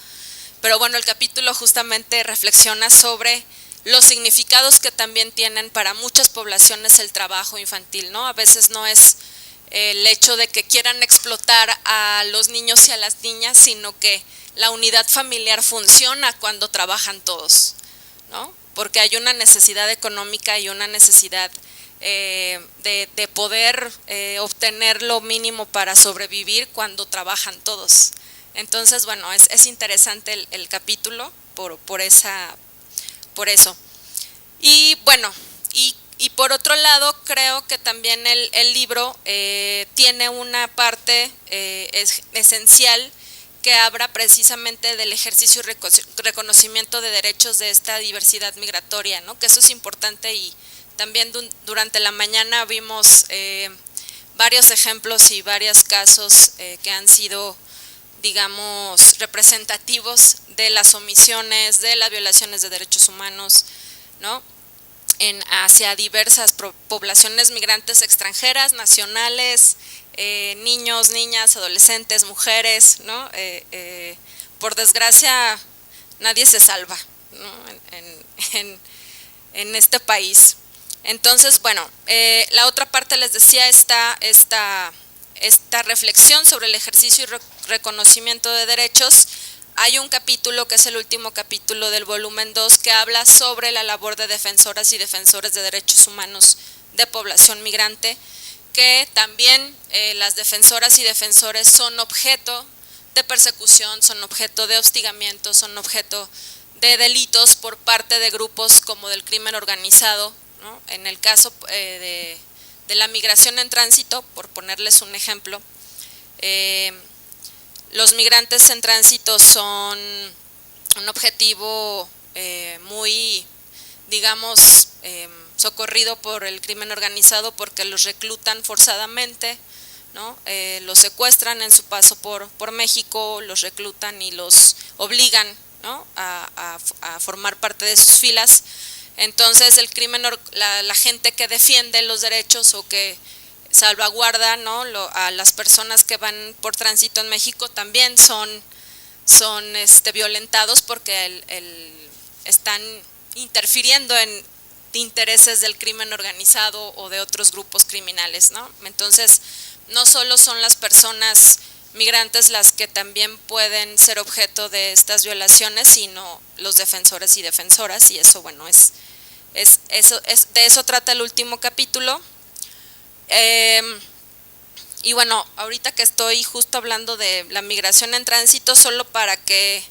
Pero bueno, el capítulo justamente reflexiona sobre los significados que también tienen para muchas poblaciones el trabajo infantil, ¿no? A veces no es el hecho de que quieran explotar a los niños y a las niñas, sino que la unidad familiar funciona cuando trabajan todos, ¿no? Porque hay una necesidad económica y una necesidad de poder obtener lo mínimo para sobrevivir cuando trabajan todos. Entonces, bueno, es interesante el capítulo por eso. Y bueno, y por otro lado, creo que también el libro tiene una parte esencial que habla precisamente del ejercicio y reconocimiento de derechos de esta diversidad migratoria, ¿no? Que eso es importante y también durante la mañana vimos varios ejemplos y varios casos que han sido, digamos, representativos de las omisiones, de las violaciones de derechos humanos, ¿no?, hacia diversas poblaciones migrantes extranjeras, nacionales, niños, niñas, adolescentes, mujeres, ¿no? Por desgracia, nadie se salva, ¿no?, en este país. Entonces, bueno, la otra parte, les decía, esta reflexión sobre el ejercicio y reconocimiento de derechos. Hay un capítulo que es el último capítulo del volumen 2 que habla sobre la labor de defensoras y defensores de derechos humanos de población migrante, que también las defensoras y defensores son objeto de persecución, son objeto de hostigamiento, son objeto de delitos por parte de grupos como del crimen organizado, ¿no? En el caso de la migración en tránsito, por ponerles un ejemplo, los migrantes en tránsito son un objetivo muy, digamos, socorrido por el crimen organizado porque los reclutan forzadamente, ¿no? Los secuestran en su paso por México, los reclutan y los obligan, ¿no? a formar parte de sus filas. Entonces el crimen, la gente que defiende los derechos o que salvaguarda, ¿no? A las personas que van por tránsito en México también son violentados porque están interfiriendo en intereses del crimen organizado o de otros grupos criminales, ¿no? Entonces, no solo son las personas migrantes las que también pueden ser objeto de estas violaciones, sino los defensores y defensoras, y eso, bueno, de eso trata el último capítulo. Y bueno, ahorita que estoy justo hablando de la migración en tránsito, solo para que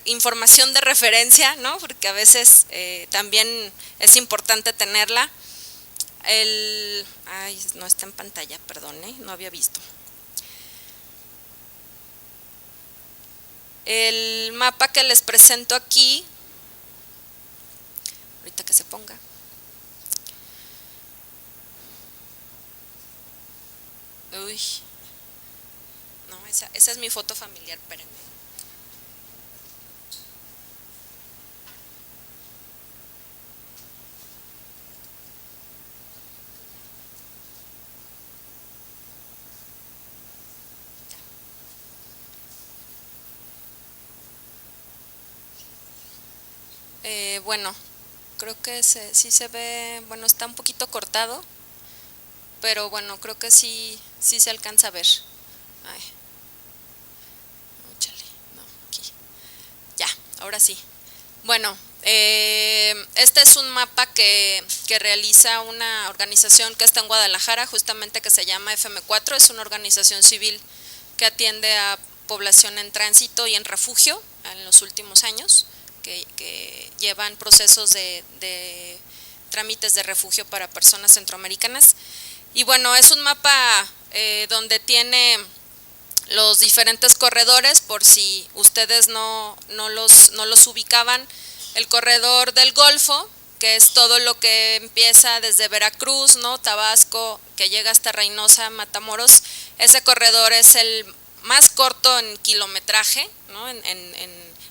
información de referencia, ¿no? Porque a veces también es importante tenerla. Ay, no está en pantalla, perdón, no había visto. El mapa que les presento aquí, ahorita que se ponga. Uy, no, esa es mi foto familiar, espérenme. Bueno, creo que sí se ve, bueno, está un poquito cortado, pero bueno, creo que sí se alcanza a ver. Ay, échale, no, aquí. Ya, ahora sí. Bueno, este es un mapa que realiza una organización que está en Guadalajara, justamente, que se llama FM4, es una organización civil que atiende a población en tránsito y en refugio en los últimos años, que llevan procesos de trámites de refugio para personas centroamericanas. Y bueno, es un mapa donde tiene los diferentes corredores, por si ustedes no los ubicaban. El corredor del Golfo, que es todo lo que empieza desde Veracruz, ¿no? Tabasco, que llega hasta Reynosa, Matamoros. Ese corredor es el más corto en kilometraje, ¿no?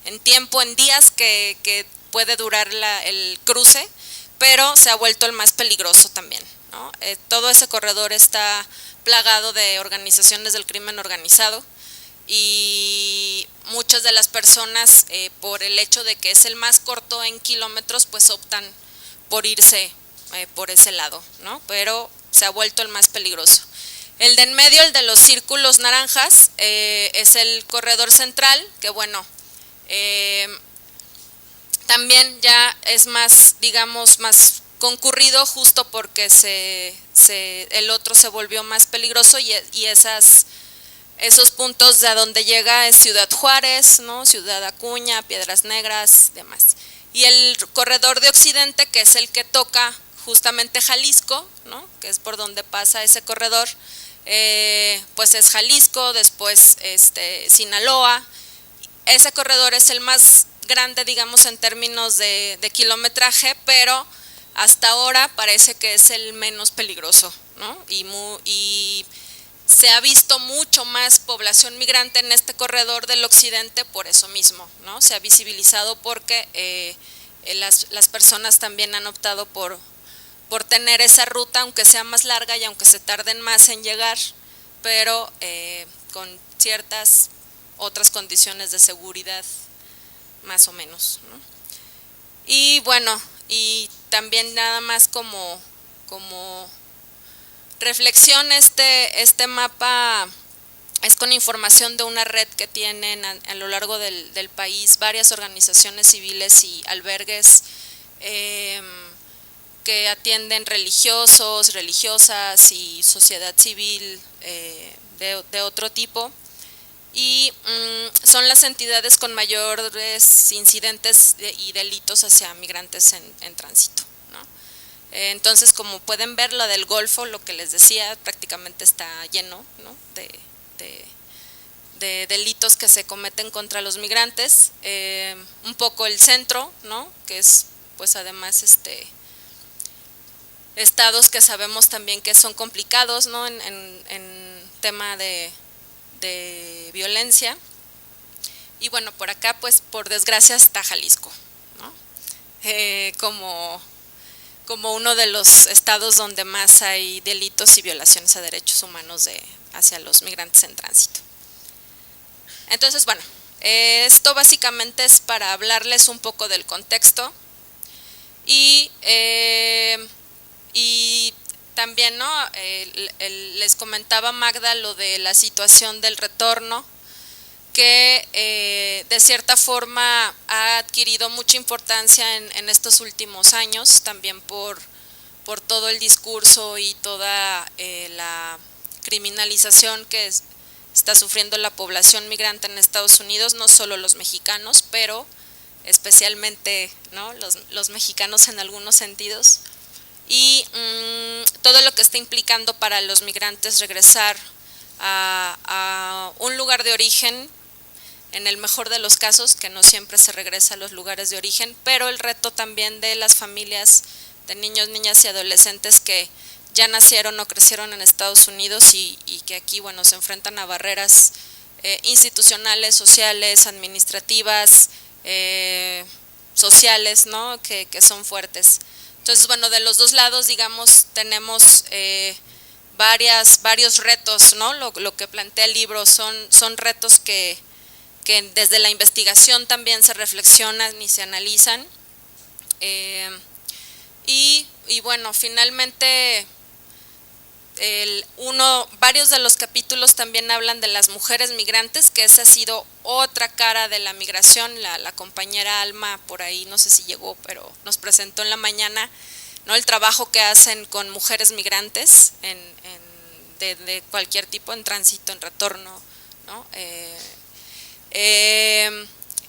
En tiempo, en días que puede durar el cruce, pero se ha vuelto el más peligroso también, ¿no? Todo ese corredor está plagado de organizaciones del crimen organizado y muchas de las personas, por el hecho de que es el más corto en kilómetros, pues optan por irse por ese lado, ¿no? Pero se ha vuelto el más peligroso. El de en medio, el de los círculos naranjas, es el corredor central, que bueno, también ya es más, digamos, más concurrido, justo porque el otro se volvió más peligroso y esos puntos de a donde llega es Ciudad Juárez, ¿no? Ciudad Acuña, Piedras Negras, demás. Y el corredor de Occidente, que es el que toca justamente Jalisco, ¿no? Que es por donde pasa ese corredor, pues es Jalisco, después Sinaloa. Ese corredor es el más grande, digamos, en términos de kilometraje, pero hasta ahora parece que es el menos peligroso, ¿no? Y se ha visto mucho más población migrante en este corredor del occidente por eso mismo, ¿no? Se ha visibilizado porque las personas también han optado por tener esa ruta, aunque sea más larga y aunque se tarden más en llegar, pero con ciertas otras condiciones de seguridad más o menos, ¿no? Y bueno, y también nada más como reflexión, este mapa es con información de una red que tienen a lo largo del país varias organizaciones civiles y albergues que atienden religiosos, religiosas y sociedad civil de otro tipo, y son las entidades con mayores incidentes y delitos hacia migrantes en tránsito, ¿no? Entonces, como pueden ver, la del Golfo, lo que les decía, prácticamente está lleno, ¿no?, de delitos que se cometen contra los migrantes. Un poco el centro, ¿no?, que es pues además estados que sabemos también que son complicados, ¿no?, en tema de violencia. Y bueno, por acá pues por desgracia está Jalisco, ¿no?, como uno de los estados donde más hay delitos y violaciones a derechos humanos hacia los migrantes en tránsito. Entonces, bueno, esto básicamente es para hablarles un poco del contexto y también, ¿no?, les comentaba Magda lo de la situación del retorno, que de cierta forma ha adquirido mucha importancia en estos últimos años, también por todo el discurso y toda la criminalización que está sufriendo la población migrante en Estados Unidos, no solo los mexicanos, pero especialmente, ¿no?, los mexicanos en algunos sentidos, y todo lo que está implicando para los migrantes regresar a un lugar de origen, en el mejor de los casos, que no siempre se regresa a los lugares de origen, pero el reto también de las familias de niños, niñas y adolescentes que ya nacieron o crecieron en Estados Unidos y que aquí, bueno, se enfrentan a barreras institucionales, sociales, administrativas, sociales, ¿no?, que son fuertes. Entonces, bueno, de los dos lados, digamos, tenemos varios retos, ¿no? Lo que plantea el libro son retos que desde la investigación también se reflexionan y se analizan. Y bueno, finalmente varios de los capítulos también hablan de las mujeres migrantes, que esa ha sido otra cara de la migración. La compañera Alma por ahí, no sé si llegó, pero nos presentó en la mañana, ¿no?, el trabajo que hacen con mujeres migrantes de cualquier tipo, en tránsito, en retorno, ¿no?,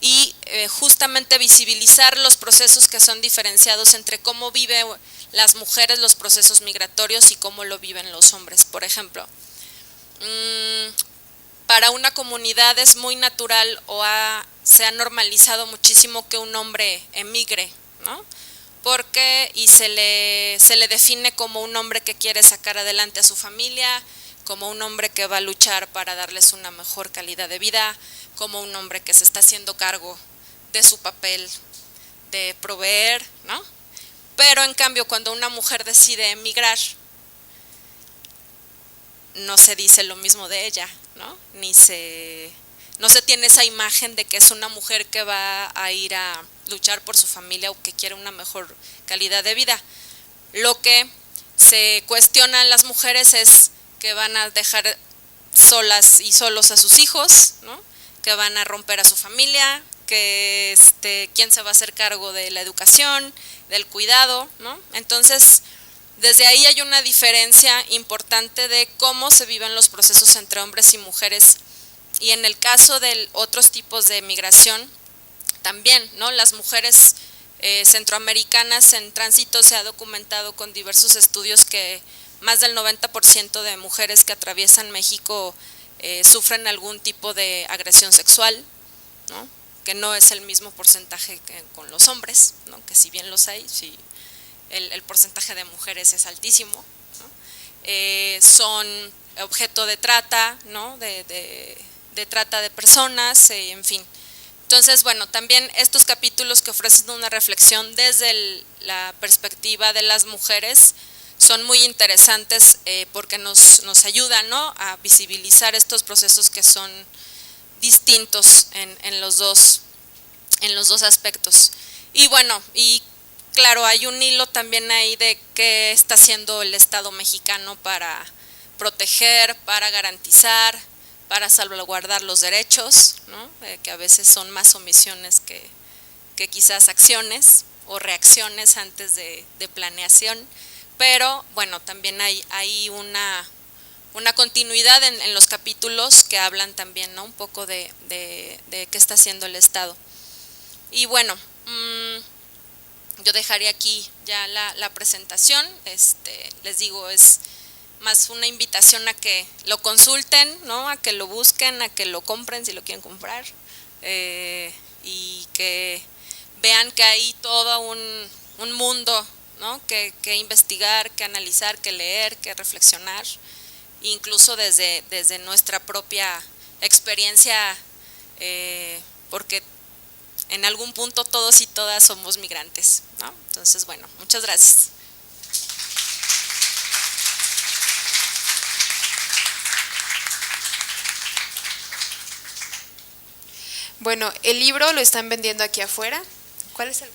y justamente visibilizar los procesos que son diferenciados entre cómo viven las mujeres los procesos migratorios y cómo lo viven los hombres. Por ejemplo, para una comunidad es muy natural se ha normalizado muchísimo que un hombre emigre, ¿no?, y se le define como un hombre que quiere sacar adelante a su familia, como un hombre que va a luchar para darles una mejor calidad de vida, como un hombre que se está haciendo cargo de su papel de proveer, ¿no? Pero en cambio, cuando una mujer decide emigrar, no se dice lo mismo de ella, ¿no? No se tiene esa imagen de que es una mujer que va a ir a luchar por su familia o que quiere una mejor calidad de vida. Lo que se cuestiona a las mujeres es que van a dejar solas y solos a sus hijos, ¿no?, que van a romper a su familia, que quién se va a hacer cargo de la educación, del cuidado, ¿no? Entonces, desde ahí hay una diferencia importante de cómo se viven los procesos entre hombres y mujeres. Y en el caso de otros tipos de migración, también, ¿no?, las mujeres centroamericanas en tránsito, se ha documentado con diversos estudios que más del 90% de mujeres que atraviesan México sufren algún tipo de agresión sexual, ¿no?, que no es el mismo porcentaje que con los hombres, ¿no?, que si bien los hay, sí, el porcentaje de mujeres es altísimo, ¿no? Son objeto de trata, ¿no?, de trata de personas, en fin. Entonces, bueno, también estos capítulos que ofrecen una reflexión desde la perspectiva de las mujeres son muy interesantes porque nos ayudan, ¿no?, a visibilizar estos procesos que son distintos en los dos aspectos. Y bueno, y claro, hay un hilo también ahí de qué está haciendo el Estado mexicano para proteger, para garantizar, para salvaguardar los derechos, ¿no?, que a veces son más omisiones que quizás acciones, o reacciones antes de planeación, pero bueno, también hay una continuidad en los capítulos que hablan también, ¿no?, un poco de qué está haciendo el Estado. Y bueno, yo dejaría aquí ya la presentación. Les digo, es más una invitación a que lo consulten, ¿no?, a que lo busquen, a que lo compren si lo quieren comprar, y que vean que hay todo un mundo, ¿no?, que investigar, que analizar, que leer, que reflexionar, incluso desde nuestra propia experiencia, porque en algún punto todos y todas somos migrantes, ¿no? Entonces, bueno, muchas gracias. Bueno, el libro lo están vendiendo aquí afuera. ¿Cuál es el?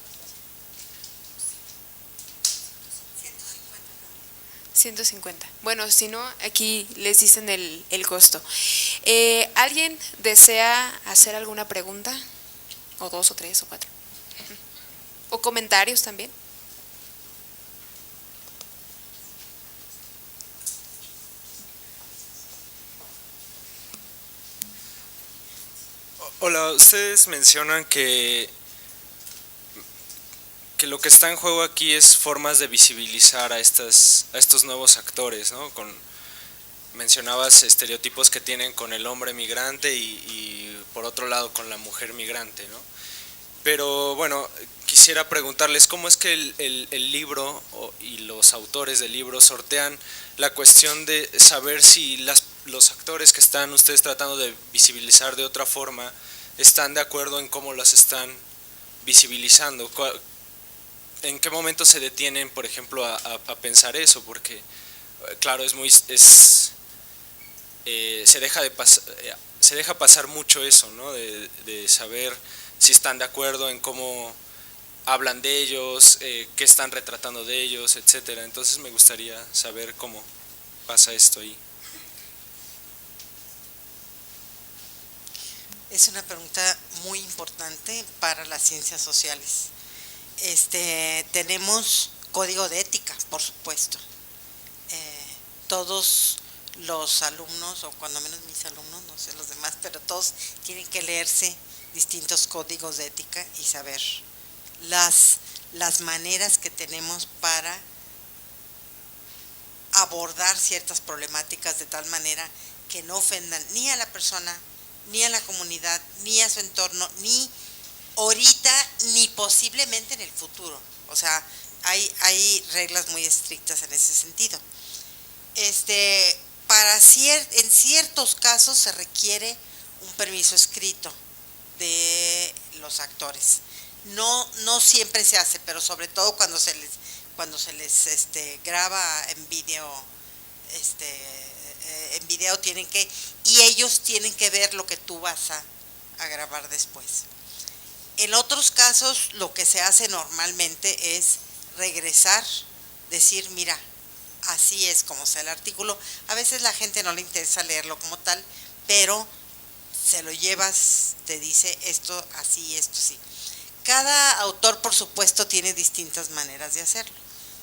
150. Bueno, si no, aquí les dicen el costo. ¿Alguien desea hacer alguna pregunta? O 2 o 3 o 4. ¿O comentarios también? Hola, ustedes mencionan que lo que está en juego aquí es formas de visibilizar a estos nuevos actores, ¿no? Mencionabas estereotipos que tienen con el hombre migrante y por otro lado con la mujer migrante, ¿no? Pero bueno, quisiera preguntarles cómo es que el libro y los autores del libro sortean la cuestión de saber si los actores que están ustedes tratando de visibilizar de otra forma están de acuerdo en cómo las están visibilizando. ¿En qué momento se detienen, por ejemplo, a pensar eso? Porque, claro, se deja pasar mucho eso, ¿no? De saber si están de acuerdo en cómo hablan de ellos, qué están retratando de ellos, etcétera. Entonces me gustaría saber cómo pasa esto ahí. Es una pregunta muy importante para las ciencias sociales. Tenemos código de ética, por supuesto. Todos los alumnos, o cuando menos mis alumnos, no sé los demás, pero todos tienen que leerse distintos códigos de ética y saber las maneras que tenemos para abordar ciertas problemáticas de tal manera que no ofendan ni a la persona, ni a la comunidad, ni a su entorno, ni ahorita, ni posiblemente en el futuro. O sea, hay reglas muy estrictas en ese sentido. En ciertos casos se requiere un permiso escrito de los actores. No siempre se hace, pero sobre todo cuando se les graba en video, y ellos tienen que ver lo que tú vas a grabar después. En otros casos, lo que se hace normalmente es regresar, decir, mira, así es como está el artículo. A veces la gente no le interesa leerlo como tal, pero se lo llevas, te dice esto así, esto sí. Cada autor, por supuesto, tiene distintas maneras de hacerlo,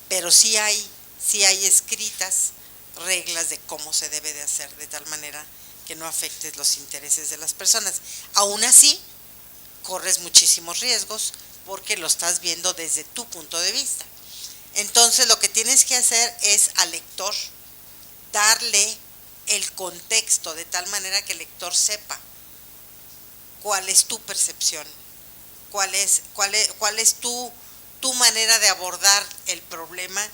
pero sí hay escritas reglas de cómo se debe de hacer, de tal manera que no afectes los intereses de las personas. Aún así, corres muchísimos riesgos porque lo estás viendo desde tu punto de vista. Entonces, lo que tienes que hacer es al lector darle el contexto de tal manera que el lector sepa cuál es tu percepción, cuál es tu manera de abordar el problema,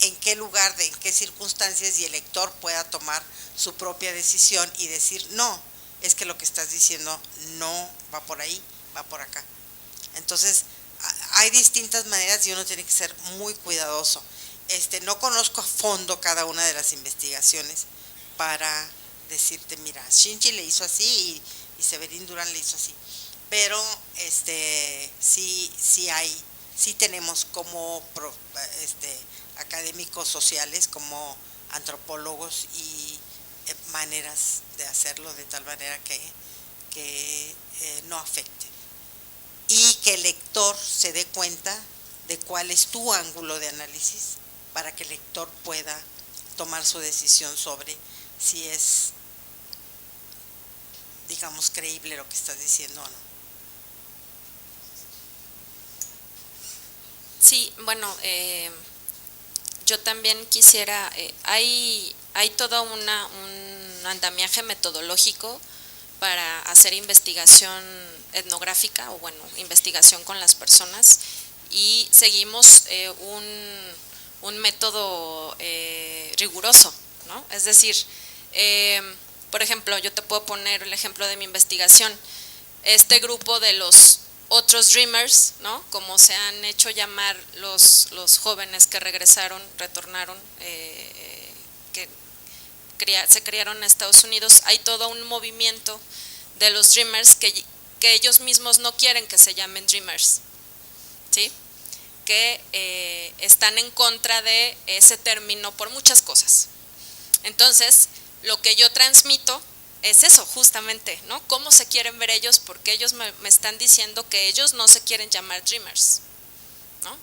en qué lugar, en qué circunstancias, y el lector pueda tomar su propia decisión y decir, no, es que lo que estás diciendo no va por ahí, va por acá. Entonces, hay distintas maneras y uno tiene que ser muy cuidadoso. No conozco a fondo cada una de las investigaciones para decirte, mira, Shinji le hizo así y Severín Durán le hizo así. Pero sí tenemos como académicos sociales, como antropólogos, y maneras de hacerlo de tal manera que no afecte y que el lector se dé cuenta de cuál es tu ángulo de análisis para que el lector pueda tomar su decisión sobre si es, digamos, creíble lo que estás diciendo o no. Sí, bueno, yo también quisiera, hay todo un andamiaje metodológico para hacer investigación etnográfica o bueno, investigación con las personas y seguimos un método riguroso, ¿no? Es decir, por ejemplo, yo te puedo poner el ejemplo de mi investigación, este grupo de los otros Dreamers, ¿no? Como se han hecho llamar los jóvenes que retornaron, que se criaron en Estados Unidos, hay todo un movimiento de los Dreamers que ellos mismos no quieren que se llamen Dreamers, ¿sí? Que están en contra de ese término por muchas cosas. Entonces, lo que yo transmito es eso justamente, ¿no? ¿Cómo se quieren ver ellos? Porque ellos me están diciendo que ellos no se quieren llamar Dreamers, ¿no?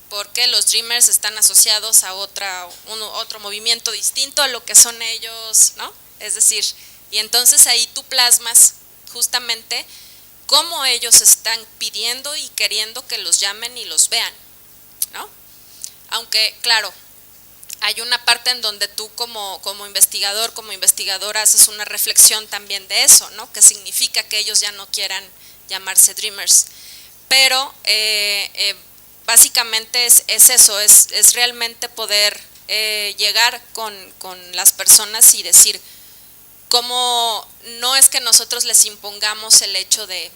Porque los Dreamers están asociados a otro movimiento distinto a lo que son ellos, ¿no? Es decir, y entonces ahí tú plasmas justamente cómo ellos están pidiendo y queriendo que los llamen y los vean, ¿no? Aunque, claro, hay una parte en donde tú como investigador, como investigadora haces una reflexión también de eso, ¿no? Que significa que ellos ya no quieran llamarse Dreamers. Pero básicamente es eso, es realmente poder llegar con las personas y decir, cómo no es que nosotros les impongamos el hecho de,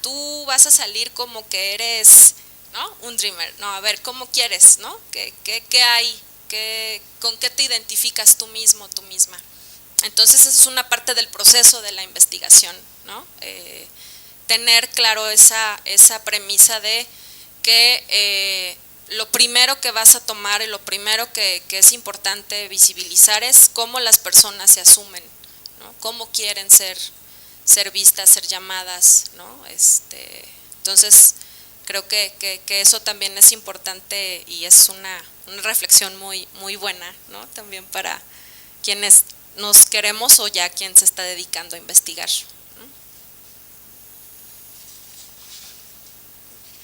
tú vas a salir como que eres, ¿no? Un Dreamer. No, a ver, ¿cómo quieres, no? ¿Qué hay? ¿Con qué te identificas tú mismo, tú misma? Entonces esa es una parte del proceso de la investigación, ¿no? Tener claro esa premisa de que lo primero que vas a tomar y lo primero que es importante visibilizar es cómo las personas se asumen, ¿no? Cómo quieren ser vistas, ser llamadas, ¿no? Entonces creo que eso también es importante y es una reflexión muy, muy buena, ¿no? También para quienes nos queremos o ya quien se está dedicando a investigar, ¿no?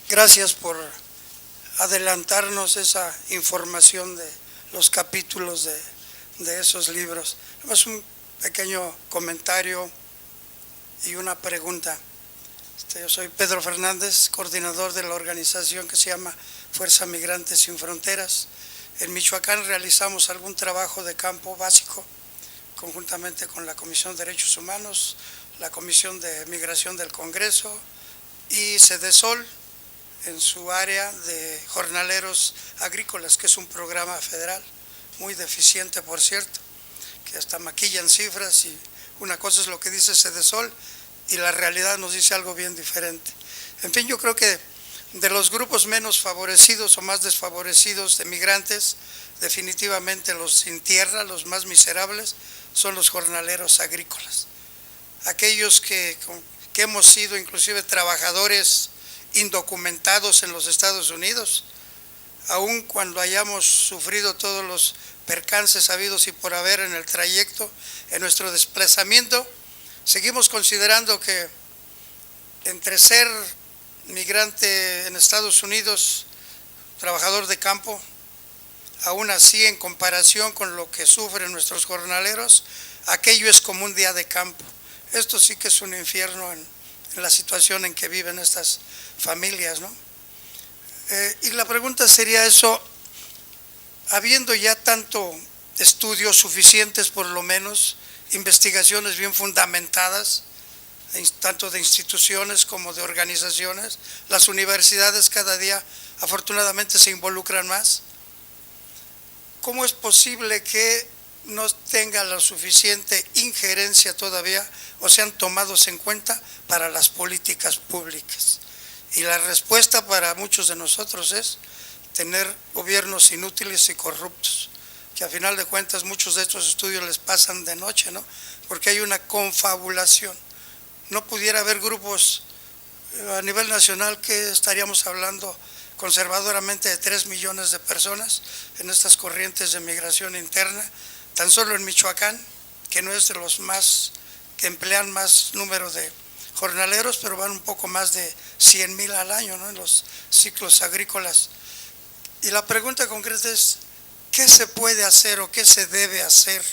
Gracias por adelantarnos esa información de los capítulos de esos libros. Es un pequeño comentario y una pregunta. Yo soy Pedro Fernández, coordinador de la organización que se llama Fuerza Migrantes Sin Fronteras. En Michoacán realizamos algún trabajo de campo básico conjuntamente con la Comisión de Derechos Humanos, la Comisión de Migración del Congreso y Cedesol en su área de jornaleros agrícolas, que es un programa federal muy deficiente, por cierto, que hasta maquillan cifras y una cosa es lo que dice Cedesol y la realidad nos dice algo bien diferente. En fin, yo creo que de los grupos menos favorecidos o más desfavorecidos de migrantes, definitivamente los sin tierra, los más miserables, son los jornaleros agrícolas. Aquellos que hemos sido inclusive trabajadores indocumentados en los Estados Unidos, aun cuando hayamos sufrido todos los percances habidos y por haber en el trayecto, en nuestro desplazamiento, seguimos considerando que entre ser migrante en Estados Unidos, trabajador de campo, aún así en comparación con lo que sufren nuestros jornaleros, aquello es como un día de campo. Esto sí que es un infierno en la situación en que viven estas familias, ¿no? Y la pregunta sería eso, habiendo ya tanto estudios suficientes por lo menos, investigaciones bien fundamentadas, tanto de instituciones como de organizaciones, las universidades cada día afortunadamente se involucran más. ¿Cómo es posible que no tengan la suficiente injerencia todavía o sean tomados en cuenta para las políticas públicas? Y la respuesta para muchos de nosotros es tener gobiernos inútiles y corruptos, que a final de cuentas muchos de estos estudios les pasan de noche, ¿no? Porque hay una confabulación. No pudiera haber grupos a nivel nacional, que estaríamos hablando conservadoramente de 3 millones de personas en estas corrientes de migración interna, tan solo en Michoacán, que no es de los más, que emplean más número de jornaleros, pero van un poco más de 100,000 al año, ¿no?, en los ciclos agrícolas. Y la pregunta concreta es, ¿qué se puede hacer o qué se debe hacer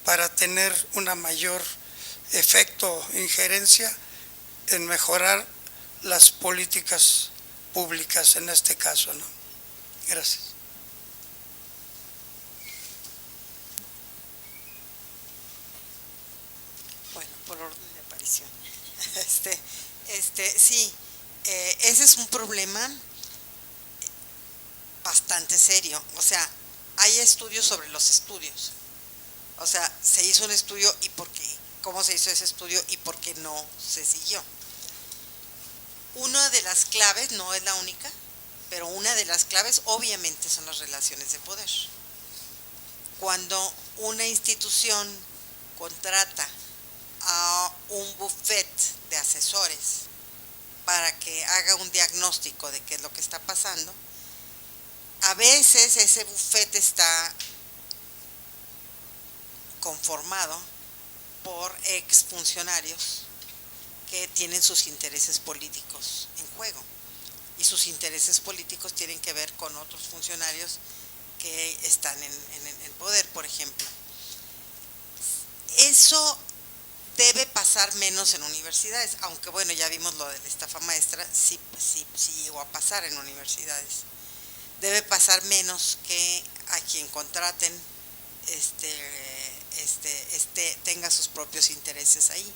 para tener una mayor efecto, injerencia en mejorar las políticas públicas en este caso, ¿no? Gracias. Bueno, por orden de aparición. Sí, ese es un problema bastante serio. O sea, hay estudios sobre los estudios. O sea, se hizo un estudio y por qué, cómo se hizo ese estudio y por qué no se siguió. Una de las claves, no es la única, pero una de las claves obviamente son las relaciones de poder. Cuando una institución contrata a un buffet de asesores para que haga un diagnóstico de qué es lo que está pasando, a veces ese buffet está conformado por exfuncionarios que tienen sus intereses políticos en juego, y sus intereses políticos tienen que ver con otros funcionarios que están en poder, por ejemplo. Eso debe pasar menos en universidades, aunque bueno, ya vimos lo de la estafa maestra, sí llegó a pasar en universidades. Debe pasar menos que a quien contraten tenga sus propios intereses ahí.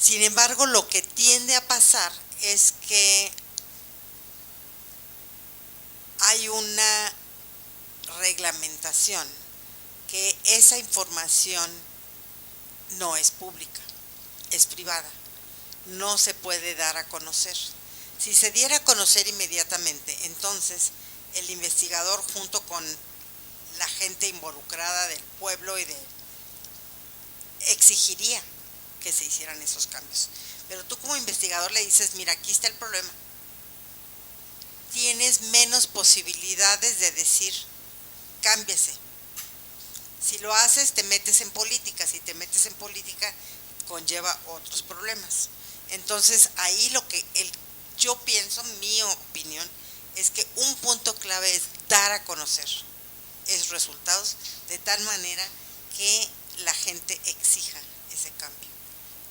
Sin embargo, lo que tiende a pasar es que hay una reglamentación que esa información no es pública, es privada, no se puede dar a conocer. Si se diera a conocer inmediatamente, entonces el investigador junto con la gente involucrada del pueblo exigiría que se hicieran esos cambios. Pero tú como investigador le dices, mira, aquí está el problema. Tienes menos posibilidades de decir, cámbiese. Si lo haces, te metes en política. Si te metes en política, conlleva otros problemas. Entonces, ahí lo que yo pienso, mi opinión, es que un punto clave es dar a conocer esos resultados de tal manera que la gente exija ese cambio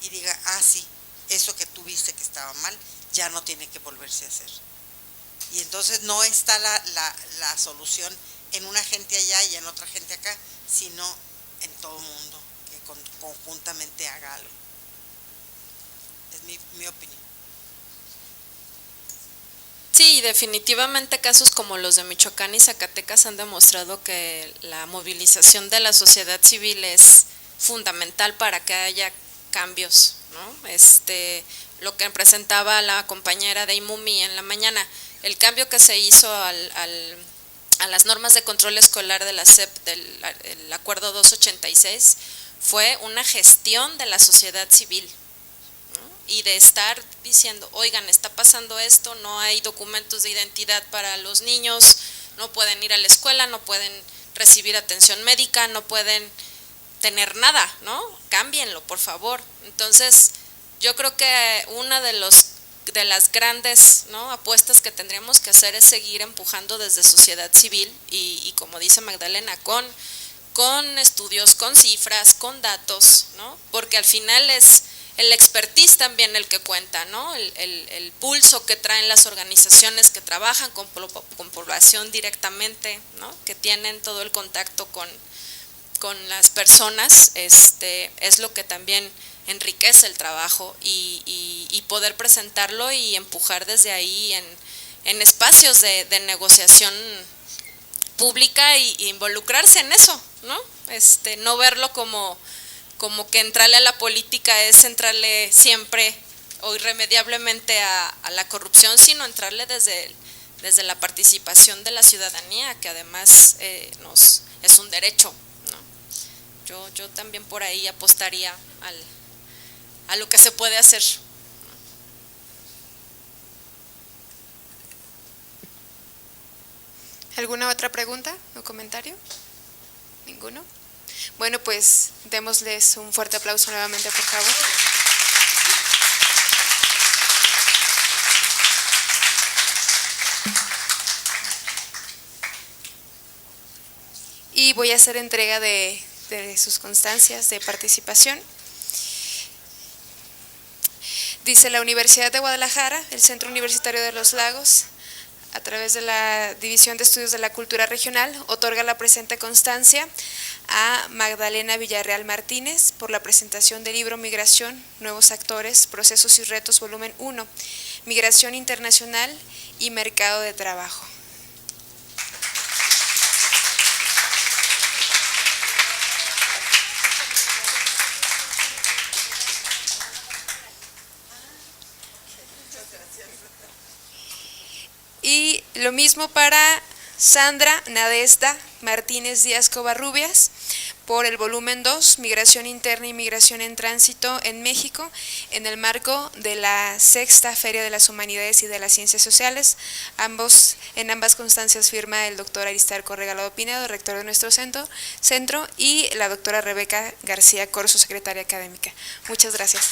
y diga, sí, eso que tú viste que estaba mal, ya no tiene que volverse a hacer. Y entonces no está la solución en una gente allá y en otra gente acá, sino en todo el mundo, que conjuntamente haga algo. Es mi opinión. Sí, definitivamente casos como los de Michoacán y Zacatecas han demostrado que la movilización de la sociedad civil es fundamental para que haya cambios, ¿no? Lo que presentaba la compañera de IMUMI en la mañana, el cambio que se hizo a las normas de control escolar de la SEP, del Acuerdo 286, fue una gestión de la sociedad civil, ¿no? Y de estar diciendo, oigan, está pasando esto, no hay documentos de identidad para los niños, no pueden ir a la escuela, no pueden recibir atención médica, no pueden tener nada, ¿no? Cámbienlo, por favor. Entonces, yo creo que una de las grandes, ¿no?, apuestas que tendríamos que hacer es seguir empujando desde sociedad civil y como dice Magdalena, con estudios, con cifras, con datos, ¿no? Porque al final es el expertise también el que cuenta, ¿no? El pulso que traen las organizaciones que trabajan con población directamente, ¿no?, que tienen todo el contacto con las personas, es lo que también enriquece el trabajo y poder presentarlo y empujar desde ahí en espacios de negociación pública y involucrarse en eso, ¿no? No verlo como que entrarle a la política es entrarle siempre o irremediablemente a la corrupción, sino entrarle desde la participación de la ciudadanía, que además es un derecho, ¿no? Yo también por ahí apostaría a lo que se puede hacer. ¿Alguna otra pregunta o comentario? ¿Ninguno? Bueno, pues démosles un fuerte aplauso nuevamente, por favor. Y voy a hacer entrega de sus constancias de participación. Dice: la Universidad de Guadalajara, el Centro Universitario de los Lagos, a través de la División de Estudios de la Cultura Regional, otorga la presente constancia a Magdalena Villarreal Martínez por la presentación del libro Migración, Nuevos Actores, Procesos y Retos, volumen 1, Migración Internacional y Mercado de Trabajo. Y lo mismo para Sandra Nadezhda Martínez Díaz Covarrubias por el volumen 2, Migración Interna y Migración en Tránsito en México, en el marco de la 6ª Feria de las Humanidades y de las Ciencias Sociales. En ambas constancias firma el doctor Aristarco Regalado Pinedo, rector de nuestro centro, y la doctora Rebeca García Corzo, secretaria académica. Muchas gracias.